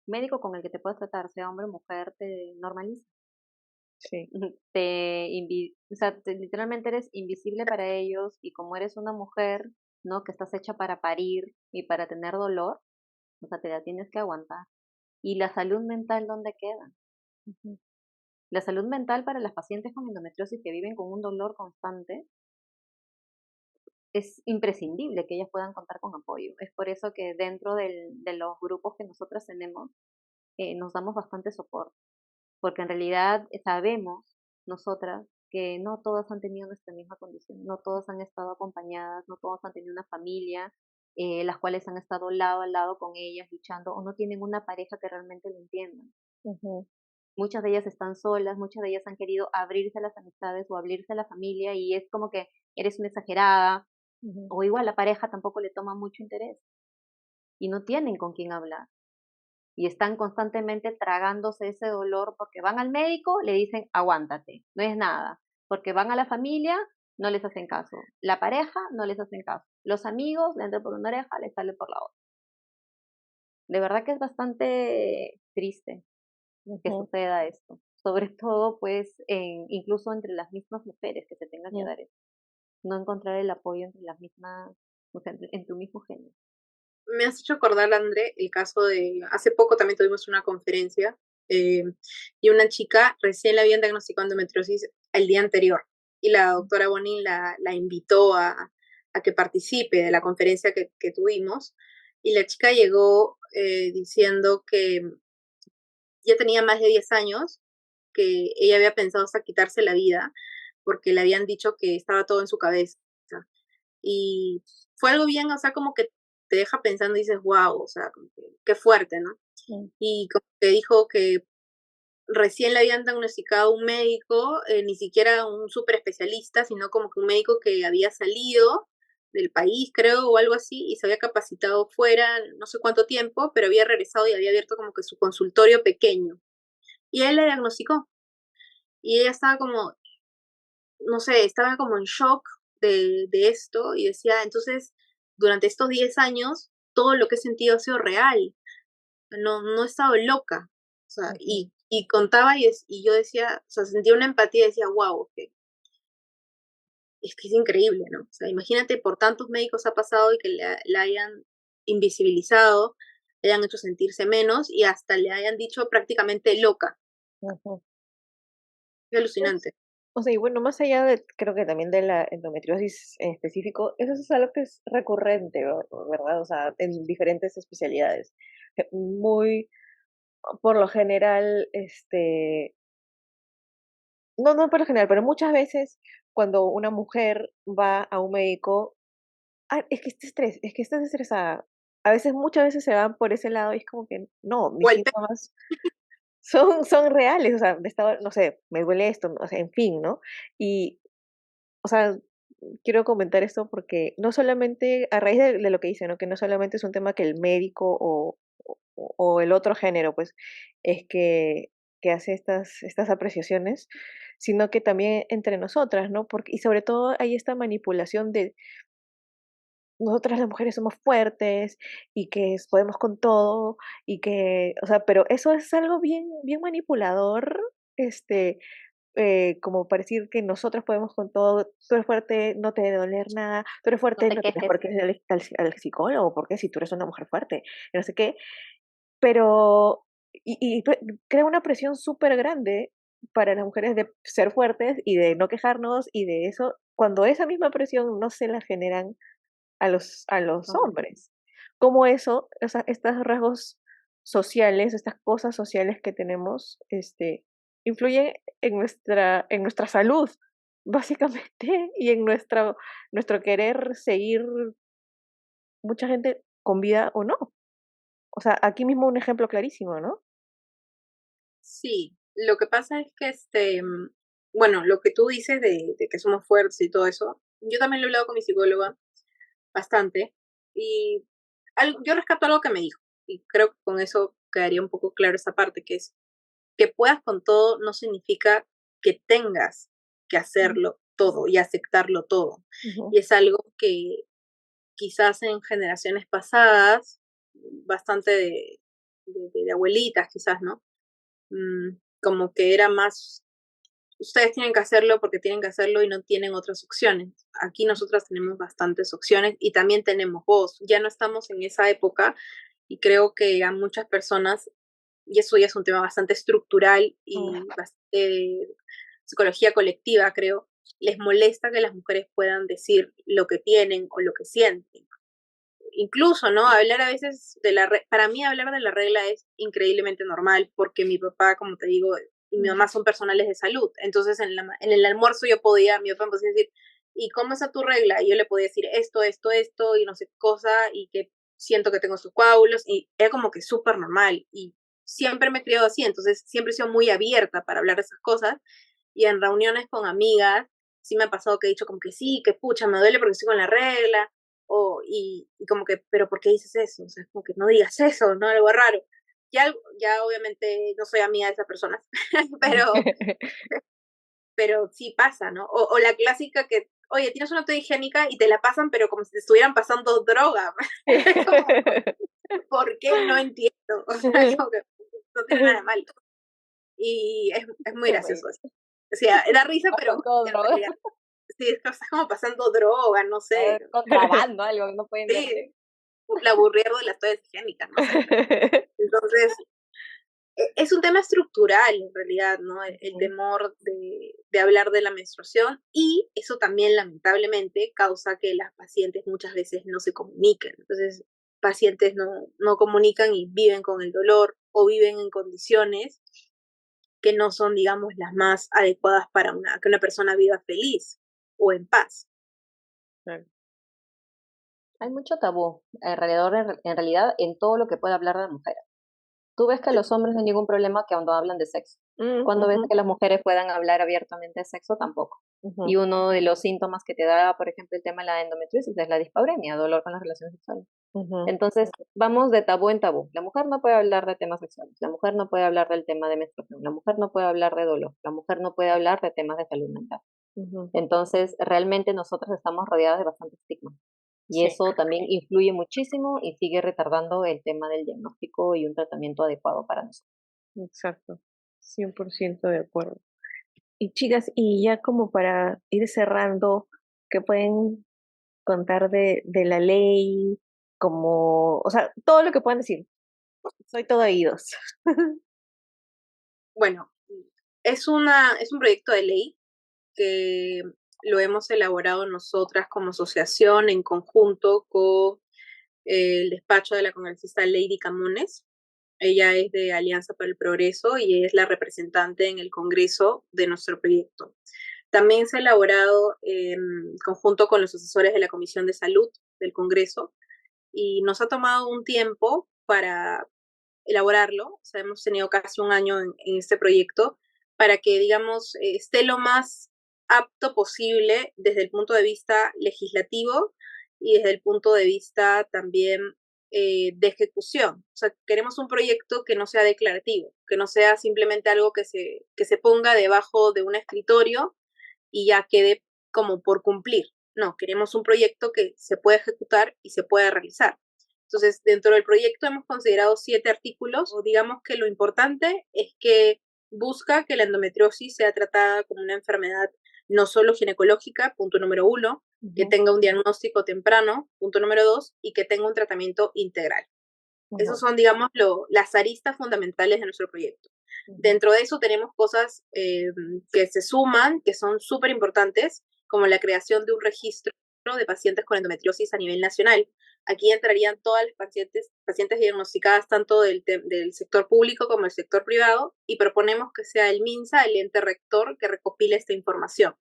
médico con el que te puedes tratar, sea hombre o mujer, te normaliza. sí, O sea, literalmente eres invisible para ellos y como eres una mujer, ¿no? Que estás hecha para parir y para tener dolor, o sea, te la tienes que aguantar. ¿Y la salud mental dónde queda? ujú, La salud mental para las pacientes con endometriosis que viven con un dolor constante es imprescindible que ellas puedan contar con apoyo. Es por eso que dentro de los grupos que nosotras tenemos, nos damos bastante soporte, porque en realidad sabemos nosotras que no todas han tenido nuestra misma condición, no todas han estado acompañadas, no todas han tenido una familia las cuales han estado lado a lado con ellas luchando o no tienen una pareja que realmente lo entiendan. Ujú, Muchas de ellas están solas, muchas de ellas han querido abrirse a las amistades o abrirse a la familia y es como que eres una exagerada ujú. o igual la pareja tampoco le toma mucho interés y no tienen con quién hablar y están constantemente tragándose ese dolor porque van al médico, le dicen aguántate, no es nada, porque van a la familia, no les hacen caso, la pareja no les hacen caso, los amigos le entran por una oreja, les sale por la otra. De verdad que es bastante triste que Ujú, suceda esto, sobre todo pues incluso entre las mismas mujeres que se tenga que ujú. dar esto, no encontrar el apoyo entre las mismas, o sea, en tu mismo género. Me has hecho acordar, André, el caso de, hace poco también tuvimos una conferencia eh, y una chica recién le habían diagnosticado endometriosis el día anterior y la doctora Bonin la invitó a que participe de la conferencia que tuvimos y la chica llegó diciendo que ya tenía más de 10 años, que ella había pensado hasta quitarse la vida porque le habían dicho que estaba todo en su cabeza. Y fue algo bien, o sea, como que te deja pensando y dices, wow, o sea, como que, qué fuerte, ¿no? Mm. Y como que dijo que recién le habían diagnosticado un médico, ni siquiera un súper especialista, sino como que un médico que había salido del país, creo, o algo así, y se había capacitado fuera, no sé cuánto tiempo, pero había regresado y había abierto como que su consultorio pequeño. Y él le diagnosticó. Y ella estaba como, no sé, estaba como en shock de esto y decía, entonces, durante estos 10 años, todo lo que he sentido ha sido real, no he estado loca. O sea, Ujú. y contaba y yo decía, o sea, sentía una empatía y decía, wow, es que es increíble, ¿no? O sea, imagínate, por tantos médicos ha pasado y que la hayan invisibilizado, le hayan hecho sentirse menos y hasta le hayan dicho prácticamente loca. Ujú. Es Pues, alucinante. o sea, y bueno, más allá de, creo que también de la endometriosis en específico, eso es algo que es recurrente, ¿verdad? O sea, en diferentes especialidades. Muy, por lo general, no por lo general, pero muchas veces cuando una mujer va a un médico, ah, es que este estrés, es que estás estresada. A veces, muchas veces se van por ese lado y es como que no, O mis el síntomas son reales, o sea, de estado, no sé, me duele esto, o sea, en fin, ¿no? Y, o sea, quiero comentar esto porque no solamente, a raíz de lo que dice, ¿no? Que no solamente es un tema que el médico o el otro género, pues, es que hace estas apreciaciones, sino que también entre nosotras, ¿no? Porque, y sobre todo hay esta manipulación de nosotras las mujeres somos fuertes y que podemos con todo y que, o sea, pero eso es algo bien manipulador, este, como para decir que nosotros podemos con todo, tú eres fuerte, no te debe doler nada, tú eres No fuerte, te no tienes quejes. por qué ir al psicólogo, porque si tú eres una mujer fuerte, y no sé qué, pero, crea una presión súper grande para las mujeres de ser fuertes y de no quejarnos y de eso, cuando esa misma presión no se la generan a los Hombre. hombres. Cómo eso, o sea, estos rasgos sociales, estas cosas sociales que tenemos, influyen en nuestra salud, básicamente, y en nuestro querer seguir mucha gente con vida o no. O sea, aquí mismo un ejemplo clarísimo, ¿no? Sí, lo que pasa es que, bueno, lo que tú dices de que somos fuertes y todo eso, yo también lo he hablado con mi psicóloga bastante y yo rescato algo que me dijo y creo que con eso quedaría un poco claro esa parte, que es que puedas con todo no significa que tengas que Mm. hacerlo todo y aceptarlo todo. Ujú, Y es algo que quizás en generaciones pasadas, bastante de abuelitas quizás, ¿no? Como que era más, ustedes tienen que hacerlo porque tienen que hacerlo y no tienen otras opciones. Aquí nosotras tenemos bastantes opciones y también tenemos voz. Ya no estamos en esa época y creo que a muchas personas, y eso ya es un tema bastante estructural mm, y bastante de psicología colectiva, creo, les molesta que las mujeres puedan decir lo que tienen o lo que sienten. Incluso, ¿no? Hablar a veces para mí hablar de la regla es increíblemente normal porque mi papá, como te digo, y mi mm, mamá son personales de salud. Entonces en el almuerzo yo podía, mi papá me podía decir, ¿y cómo está tu regla? Y yo le podía decir esto, y no sé qué cosa, y que siento que tengo estos coágulos, y era como que súper normal, y siempre me he criado así, entonces siempre he sido muy abierta para hablar de esas cosas, y en reuniones con amigas, sí me ha pasado que he dicho como que sí, que pucha, me duele porque estoy con la regla, y como que, pero ¿por qué dices eso? O sea, como que no digas eso, ¿no? Algo raro. Ya obviamente no soy amiga de esas personas, pero, pero sí pasa, ¿no? O la clásica que, oye, tienes una toalla higiénica y te la pasan, pero como si te estuvieran pasando droga. Como, ¿por qué? No entiendo. O sea, como que no tiene nada de malo. Y es muy Qué gracioso risa. eso. O sea, da risa, pero Pasando en droga, realidad, sí, estás como pasando droga, no sé. contrabando, algo que no pueden Sí, verte. la aburrida de las toallas higiénicas, no sé. Entonces, es un tema estructural en realidad, ¿no? El Ujú. temor de hablar de la menstruación y eso también lamentablemente causa que las pacientes muchas veces no se comuniquen. Entonces, pacientes no comunican y viven con el dolor o viven en condiciones que no son, digamos, las más adecuadas para que una persona viva feliz o en paz. Claro. Hay mucho tabú alrededor, en realidad, en todo lo que puede hablar de la mujer. Tú ves que los hombres no hay ningún problema que cuando hablan de sexo. Cuando ves Ujú, que las mujeres puedan hablar abiertamente de sexo, tampoco. Y ujú, uno de los síntomas que te da, por ejemplo, el tema de la endometriosis es la dispareunia, dolor con las relaciones sexuales. ujú. Entonces, vamos de tabú en tabú. La mujer no puede hablar de temas sexuales, la mujer no puede hablar del tema de menstruación, la mujer no puede hablar de dolor, la mujer no puede hablar de temas de salud mental. Ujú. Entonces, realmente nosotros estamos rodeadas de bastante estigma. Y Sí, eso también influye muchísimo y sigue retardando el tema del diagnóstico y un tratamiento adecuado para nosotros. exacto. 100% de acuerdo. Y chicas, y ya como para ir cerrando, ¿qué pueden contar de la ley? Como, o sea, todo lo que puedan decir. Soy todo oídos. Bueno, es un proyecto de ley que lo hemos elaborado nosotras como asociación en conjunto con el despacho de la congresista Lady Camones. Ella es de Alianza para el Progreso y es la representante en el Congreso de nuestro proyecto. También se ha elaborado en conjunto con los asesores de la Comisión de Salud del Congreso y nos ha tomado un tiempo para elaborarlo. O sea, hemos tenido casi un año en este proyecto para que, digamos, esté lo más apto posible desde el punto de vista legislativo y desde el punto de vista también de ejecución. O sea, queremos un proyecto que no sea declarativo, que no sea simplemente algo que se ponga debajo de un escritorio y ya quede como por cumplir. No, queremos un proyecto que se pueda ejecutar y se pueda realizar. Entonces, dentro del proyecto hemos considerado 7 artículos. Digamos que lo importante es que busca que la endometriosis sea tratada como una enfermedad no solo ginecológica, punto número 1, que Ujú, tenga un diagnóstico temprano, punto número 2, y que tenga un tratamiento integral. Esos ujú, son, digamos, las aristas fundamentales de nuestro proyecto. ujú, Dentro de eso tenemos cosas que se suman, que son súper importantes, como la creación de un registro de pacientes con endometriosis a nivel nacional. Aquí entrarían todas las pacientes diagnosticadas tanto del sector público como del sector privado y proponemos que sea el MINSA el ente rector que recopile esta información.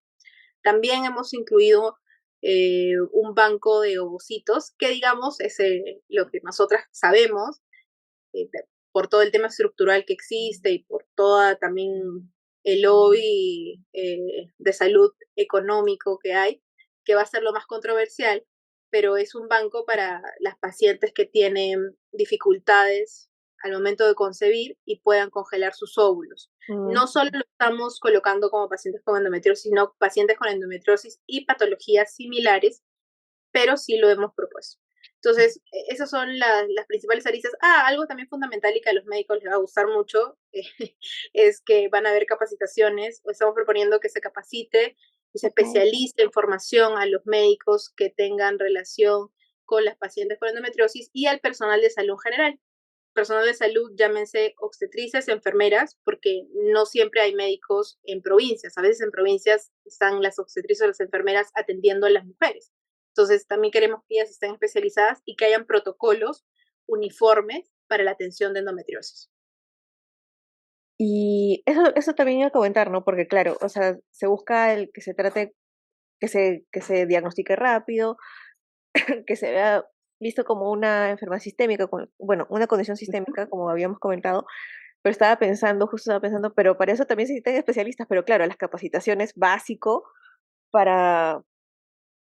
También hemos incluido un banco de ovocitos, que digamos es lo que nosotras sabemos, eh, por todo el tema estructural que existe y por toda también el lobby de salud económico que hay, que va a ser lo más controversial, pero es un banco para las pacientes que tienen dificultades al momento de concebir y puedan congelar sus óvulos. ujú. No solo lo estamos colocando como pacientes con endometriosis, sino pacientes con endometriosis y patologías similares, pero sí lo hemos propuesto. Entonces, esas son las principales aristas. Algo también fundamental y que a los médicos les va a gustar mucho es que van a haber capacitaciones, o estamos proponiendo que se capacite y se Ok. especialice en formación a los médicos que tengan relación con las pacientes con endometriosis y al personal de salud en general. Personal de salud, llámense obstetrices, enfermeras, porque no siempre hay médicos en provincias. A veces en provincias están las obstetrices o las enfermeras atendiendo a las mujeres. Entonces, también queremos que ellas estén especializadas y que hayan protocolos uniformes para la atención de endometriosis. Y eso también iba a comentar, ¿no? Porque claro, o sea, se busca el que se trate que se diagnostique rápido, que se vea visto como una enfermedad sistémica, bueno, una condición sistémica, como habíamos comentado, pero justo estaba pensando, pero para eso también se necesitan especialistas, pero claro, las capacitaciones básico para,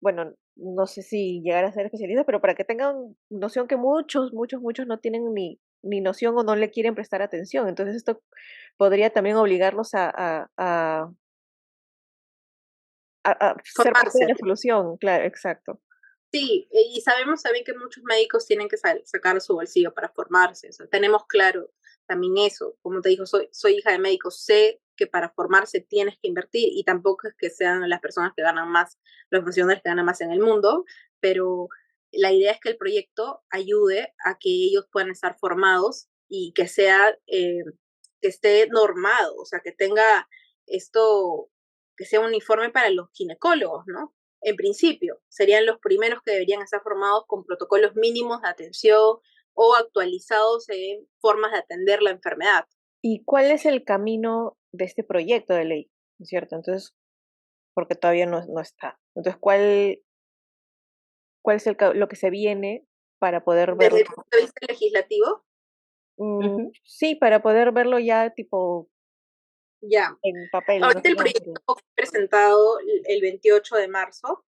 bueno, no sé si llegar a ser especialistas, pero para que tengan noción que muchos no tienen ni noción o no le quieren prestar atención. Entonces esto podría también obligarlos a ser parte de Formarse. la solución, claro, exacto. Sí, y sabemos también que muchos médicos tienen que sacar su bolsillo para formarse. O sea, tenemos claro también eso. Como te digo, soy hija de médico, sé que para formarse tienes que invertir y tampoco es que sean las personas que ganan más, los profesionales que ganan más en el mundo, pero la idea es que el proyecto ayude a que ellos puedan estar formados y que que esté normado, o sea, que tenga esto, que sea uniforme para los ginecólogos, ¿no? En principio, serían los primeros que deberían estar formados con protocolos mínimos de atención o actualizados en formas de atender la enfermedad. ¿Y cuál es el camino de este proyecto de ley? ¿No es cierto? Entonces, porque todavía no está. Entonces, ¿cuál es lo que se viene para poder Desde verlo? el punto de vista legislativo, Sí, para poder verlo ya tipo ya. en papel, no Ahorita el digamos. proyecto fue presentado el 28 de marzo.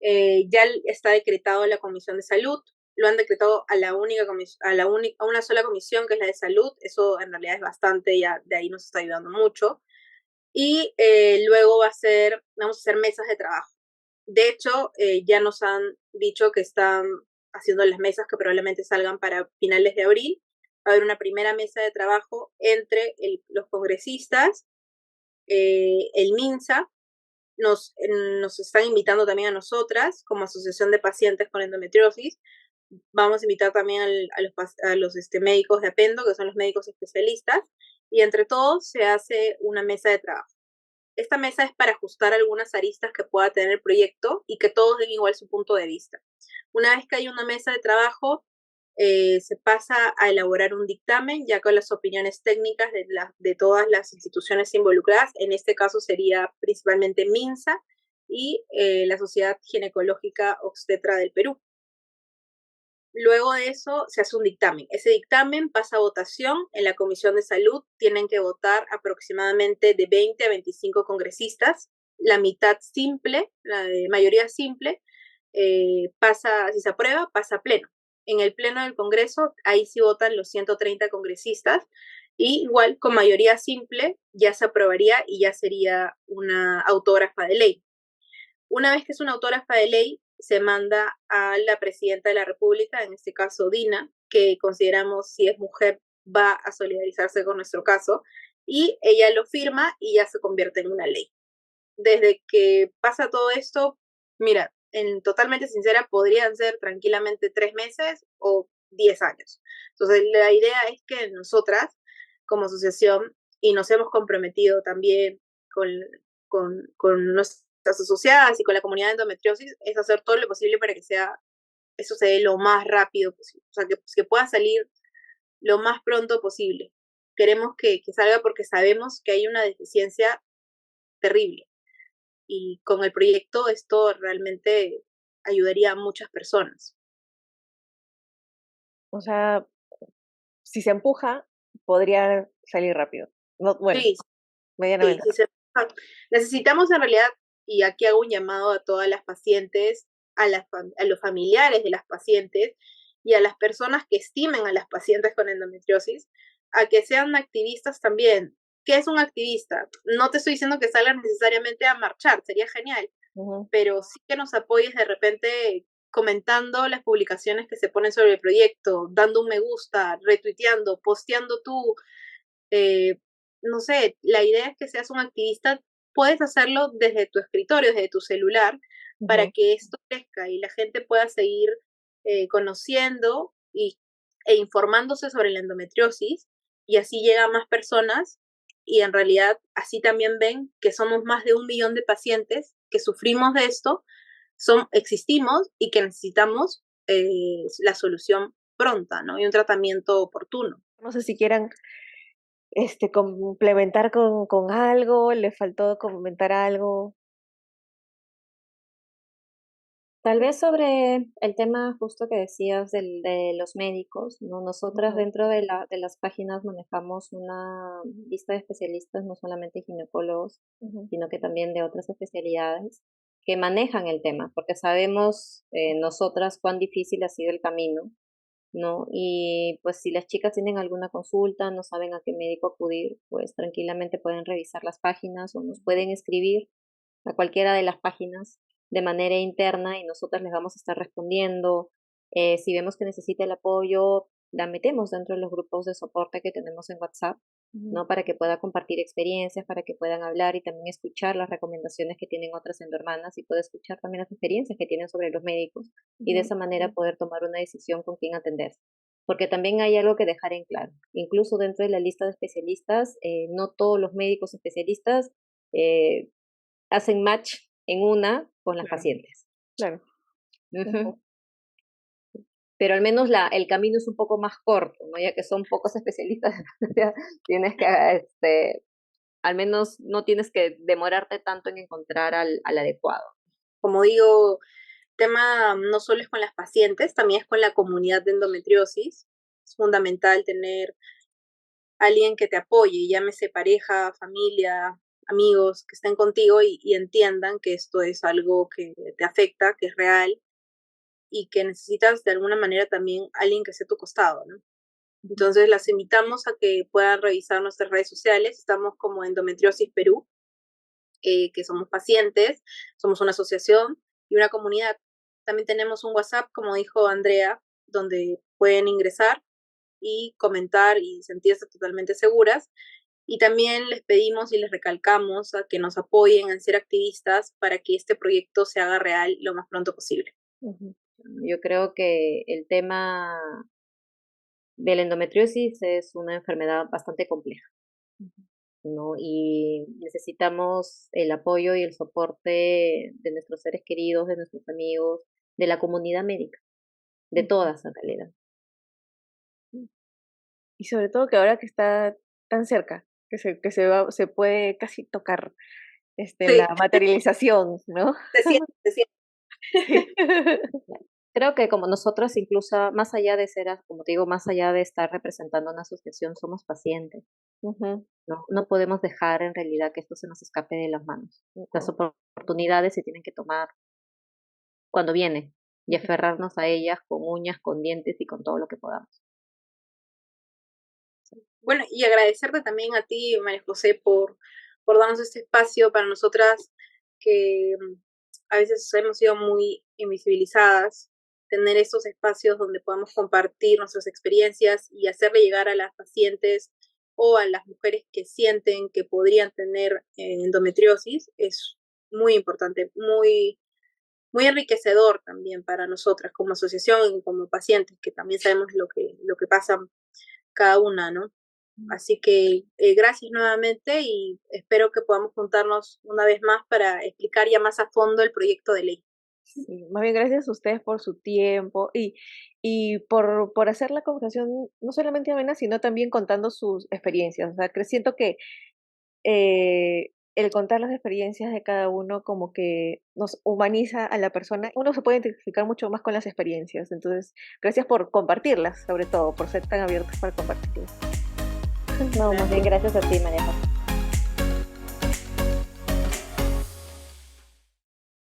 Ya está decretado la Comisión de Salud. Lo han decretado a la única a una sola comisión, que es la de salud. Eso en realidad es bastante, ya de ahí nos está ayudando mucho. Y luego vamos a hacer mesas de trabajo. De hecho, ya nos han dicho que están haciendo las mesas que probablemente salgan para finales de abril. Va a haber una primera mesa de trabajo entre los congresistas, el MINSA, nos están invitando también a nosotras como Asociación de Pacientes con Endometriosis. Vamos a invitar también a los médicos de Apendo, que son los médicos especialistas, y entre todos se hace una mesa de trabajo. Esta mesa es para ajustar algunas aristas que pueda tener el proyecto y que todos den igual su punto de vista. Una vez que hay una mesa de trabajo, se pasa a elaborar un dictamen, ya con las opiniones técnicas de todas las instituciones involucradas. En este caso sería principalmente MINSA y la Sociedad Ginecológica Obstetra del Perú. Luego de eso se hace un dictamen. Ese dictamen pasa a votación en la Comisión de Salud. Tienen que votar aproximadamente de 20 a 25 congresistas. La mitad simple, la de mayoría simple, si se aprueba, pasa a pleno. En el pleno del Congreso, ahí sí votan los 130 congresistas y igual con mayoría simple ya se aprobaría y ya sería una autógrafa de ley. Una vez que es una autógrafa de ley, se manda a la presidenta de la República, en este caso Dina, que consideramos, si es mujer, va a solidarizarse con nuestro caso, y ella lo firma y ya se convierte en una ley. Desde que pasa todo esto, mira, totalmente sincera, podrían ser tranquilamente 3 meses o 10 años. Entonces, la idea es que nosotras, como asociación, y nos hemos comprometido también con nuestras asociadas y con la comunidad de endometriosis, es hacer todo lo posible para que eso se dé lo más rápido posible, o sea, que pueda salir lo más pronto posible. Queremos que salga porque sabemos que hay una deficiencia terrible y con el proyecto esto realmente ayudaría a muchas personas. O sea, si se empuja, podría salir rápido. No, bueno, Sí, sí, medianamente. sí. Necesitamos en realidad, y aquí hago un llamado a todas las pacientes, a los familiares de las pacientes y a las personas que estimen a las pacientes con endometriosis, a que sean activistas también. ¿Qué es un activista? No te estoy diciendo que salgan necesariamente a marchar, sería genial, pero sí que nos apoyes de repente comentando las publicaciones que se ponen sobre el proyecto, dando un me gusta, retuiteando, posteando tú, eh, no sé, la idea es que seas un activista, puedes hacerlo desde tu escritorio, desde tu celular, para Ujú. que esto crezca y la gente pueda seguir conociendo e informándose sobre la endometriosis y así llega a más personas y en realidad así también ven que somos más de 1 millón de pacientes que sufrimos de esto, existimos y que necesitamos la solución pronta, ¿no? Y un tratamiento oportuno. No sé si quieran complementar con algo, le faltó comentar algo. Tal vez sobre el tema justo que decías de los médicos, ¿no? Nosotras Ujú, dentro de las páginas manejamos una lista de especialistas, no solamente ginecólogos, ujú, sino que también de otras especialidades que manejan el tema, porque sabemos nosotras cuán difícil ha sido el camino, ¿no? Y pues si las chicas tienen alguna consulta, no saben a qué médico acudir, pues tranquilamente pueden revisar las páginas o nos pueden escribir a cualquiera de las páginas de manera interna y nosotras les vamos a estar respondiendo. Si vemos que necesita el apoyo, la metemos dentro de los grupos de soporte que tenemos en WhatsApp, ujú, ¿no? Para que pueda compartir experiencias, para que puedan hablar y también escuchar las recomendaciones que tienen otras endohermanas y pueda escuchar también las experiencias que tienen sobre los médicos y de ujú, esa manera poder tomar una decisión con quién atenderse. Porque también hay algo que dejar en claro. Incluso dentro de la lista de especialistas, no todos los médicos especialistas eh, hacen match en una con las claro, pacientes. claro. Ujú. Ujú, Pero al menos el camino es un poco más corto, ¿no? Ya que son pocos especialistas, ya tienes que, al menos no tienes que demorarte tanto en encontrar al adecuado. Como digo, tema no solo es con las pacientes, también es con la comunidad de endometriosis. Es fundamental tener alguien que te apoye, llámese pareja, familia, amigos, que estén contigo y entiendan que esto es algo que te afecta, que es real y que necesitas de alguna manera también alguien que esté a tu costado, ¿no? ujú, Entonces las invitamos a que puedan revisar nuestras redes sociales. Estamos como Endometriosis Perú, que somos pacientes, somos una asociación y una comunidad. También tenemos un WhatsApp, como dijo Andrea, donde pueden ingresar y comentar y sentirse totalmente seguras. Y también les pedimos y les recalcamos a que nos apoyen en ser activistas para que este proyecto se haga real lo más pronto posible. ujú, Yo creo que el tema de la endometriosis es una enfermedad bastante compleja, ujú, ¿no? Y necesitamos el apoyo y el soporte de nuestros seres queridos, de nuestros amigos, de la comunidad médica, de ujú. todas en realidad. Y sobre todo que ahora que está tan cerca, se puede casi tocar la Sí, materialización, ¿no? se siente. Sí. Creo que como nosotros, incluso más allá de ser, como te digo, más allá de estar representando una asociación, somos pacientes, Ujú, ¿no? No podemos dejar en realidad que esto se nos escape de las manos. Las ujú, oportunidades se tienen que tomar cuando vienen y ujú. aferrarnos a ellas con uñas, con dientes y con todo lo que podamos. Bueno, y agradecerte también a ti, María José, por darnos este espacio para nosotras que a veces hemos sido muy invisibilizadas, tener estos espacios donde podamos compartir nuestras experiencias y hacerle llegar a las pacientes o a las mujeres que sienten que podrían tener endometriosis es muy importante, muy enriquecedor también para nosotras como asociación y como pacientes, que también sabemos lo que pasa cada una, ¿no? Así que gracias nuevamente y espero que podamos juntarnos una vez más para explicar ya más a fondo el proyecto de ley. Sí, más bien gracias a ustedes por su tiempo y por hacer la conversación no solamente amena, sino también contando sus experiencias. O sea, que siento que el contar las experiencias de cada uno como que nos humaniza a la persona. Uno se puede identificar mucho más con las experiencias. Entonces, gracias por compartirlas, sobre todo, por ser tan abiertos para compartirlas. No, más bien gracias a ti, María José.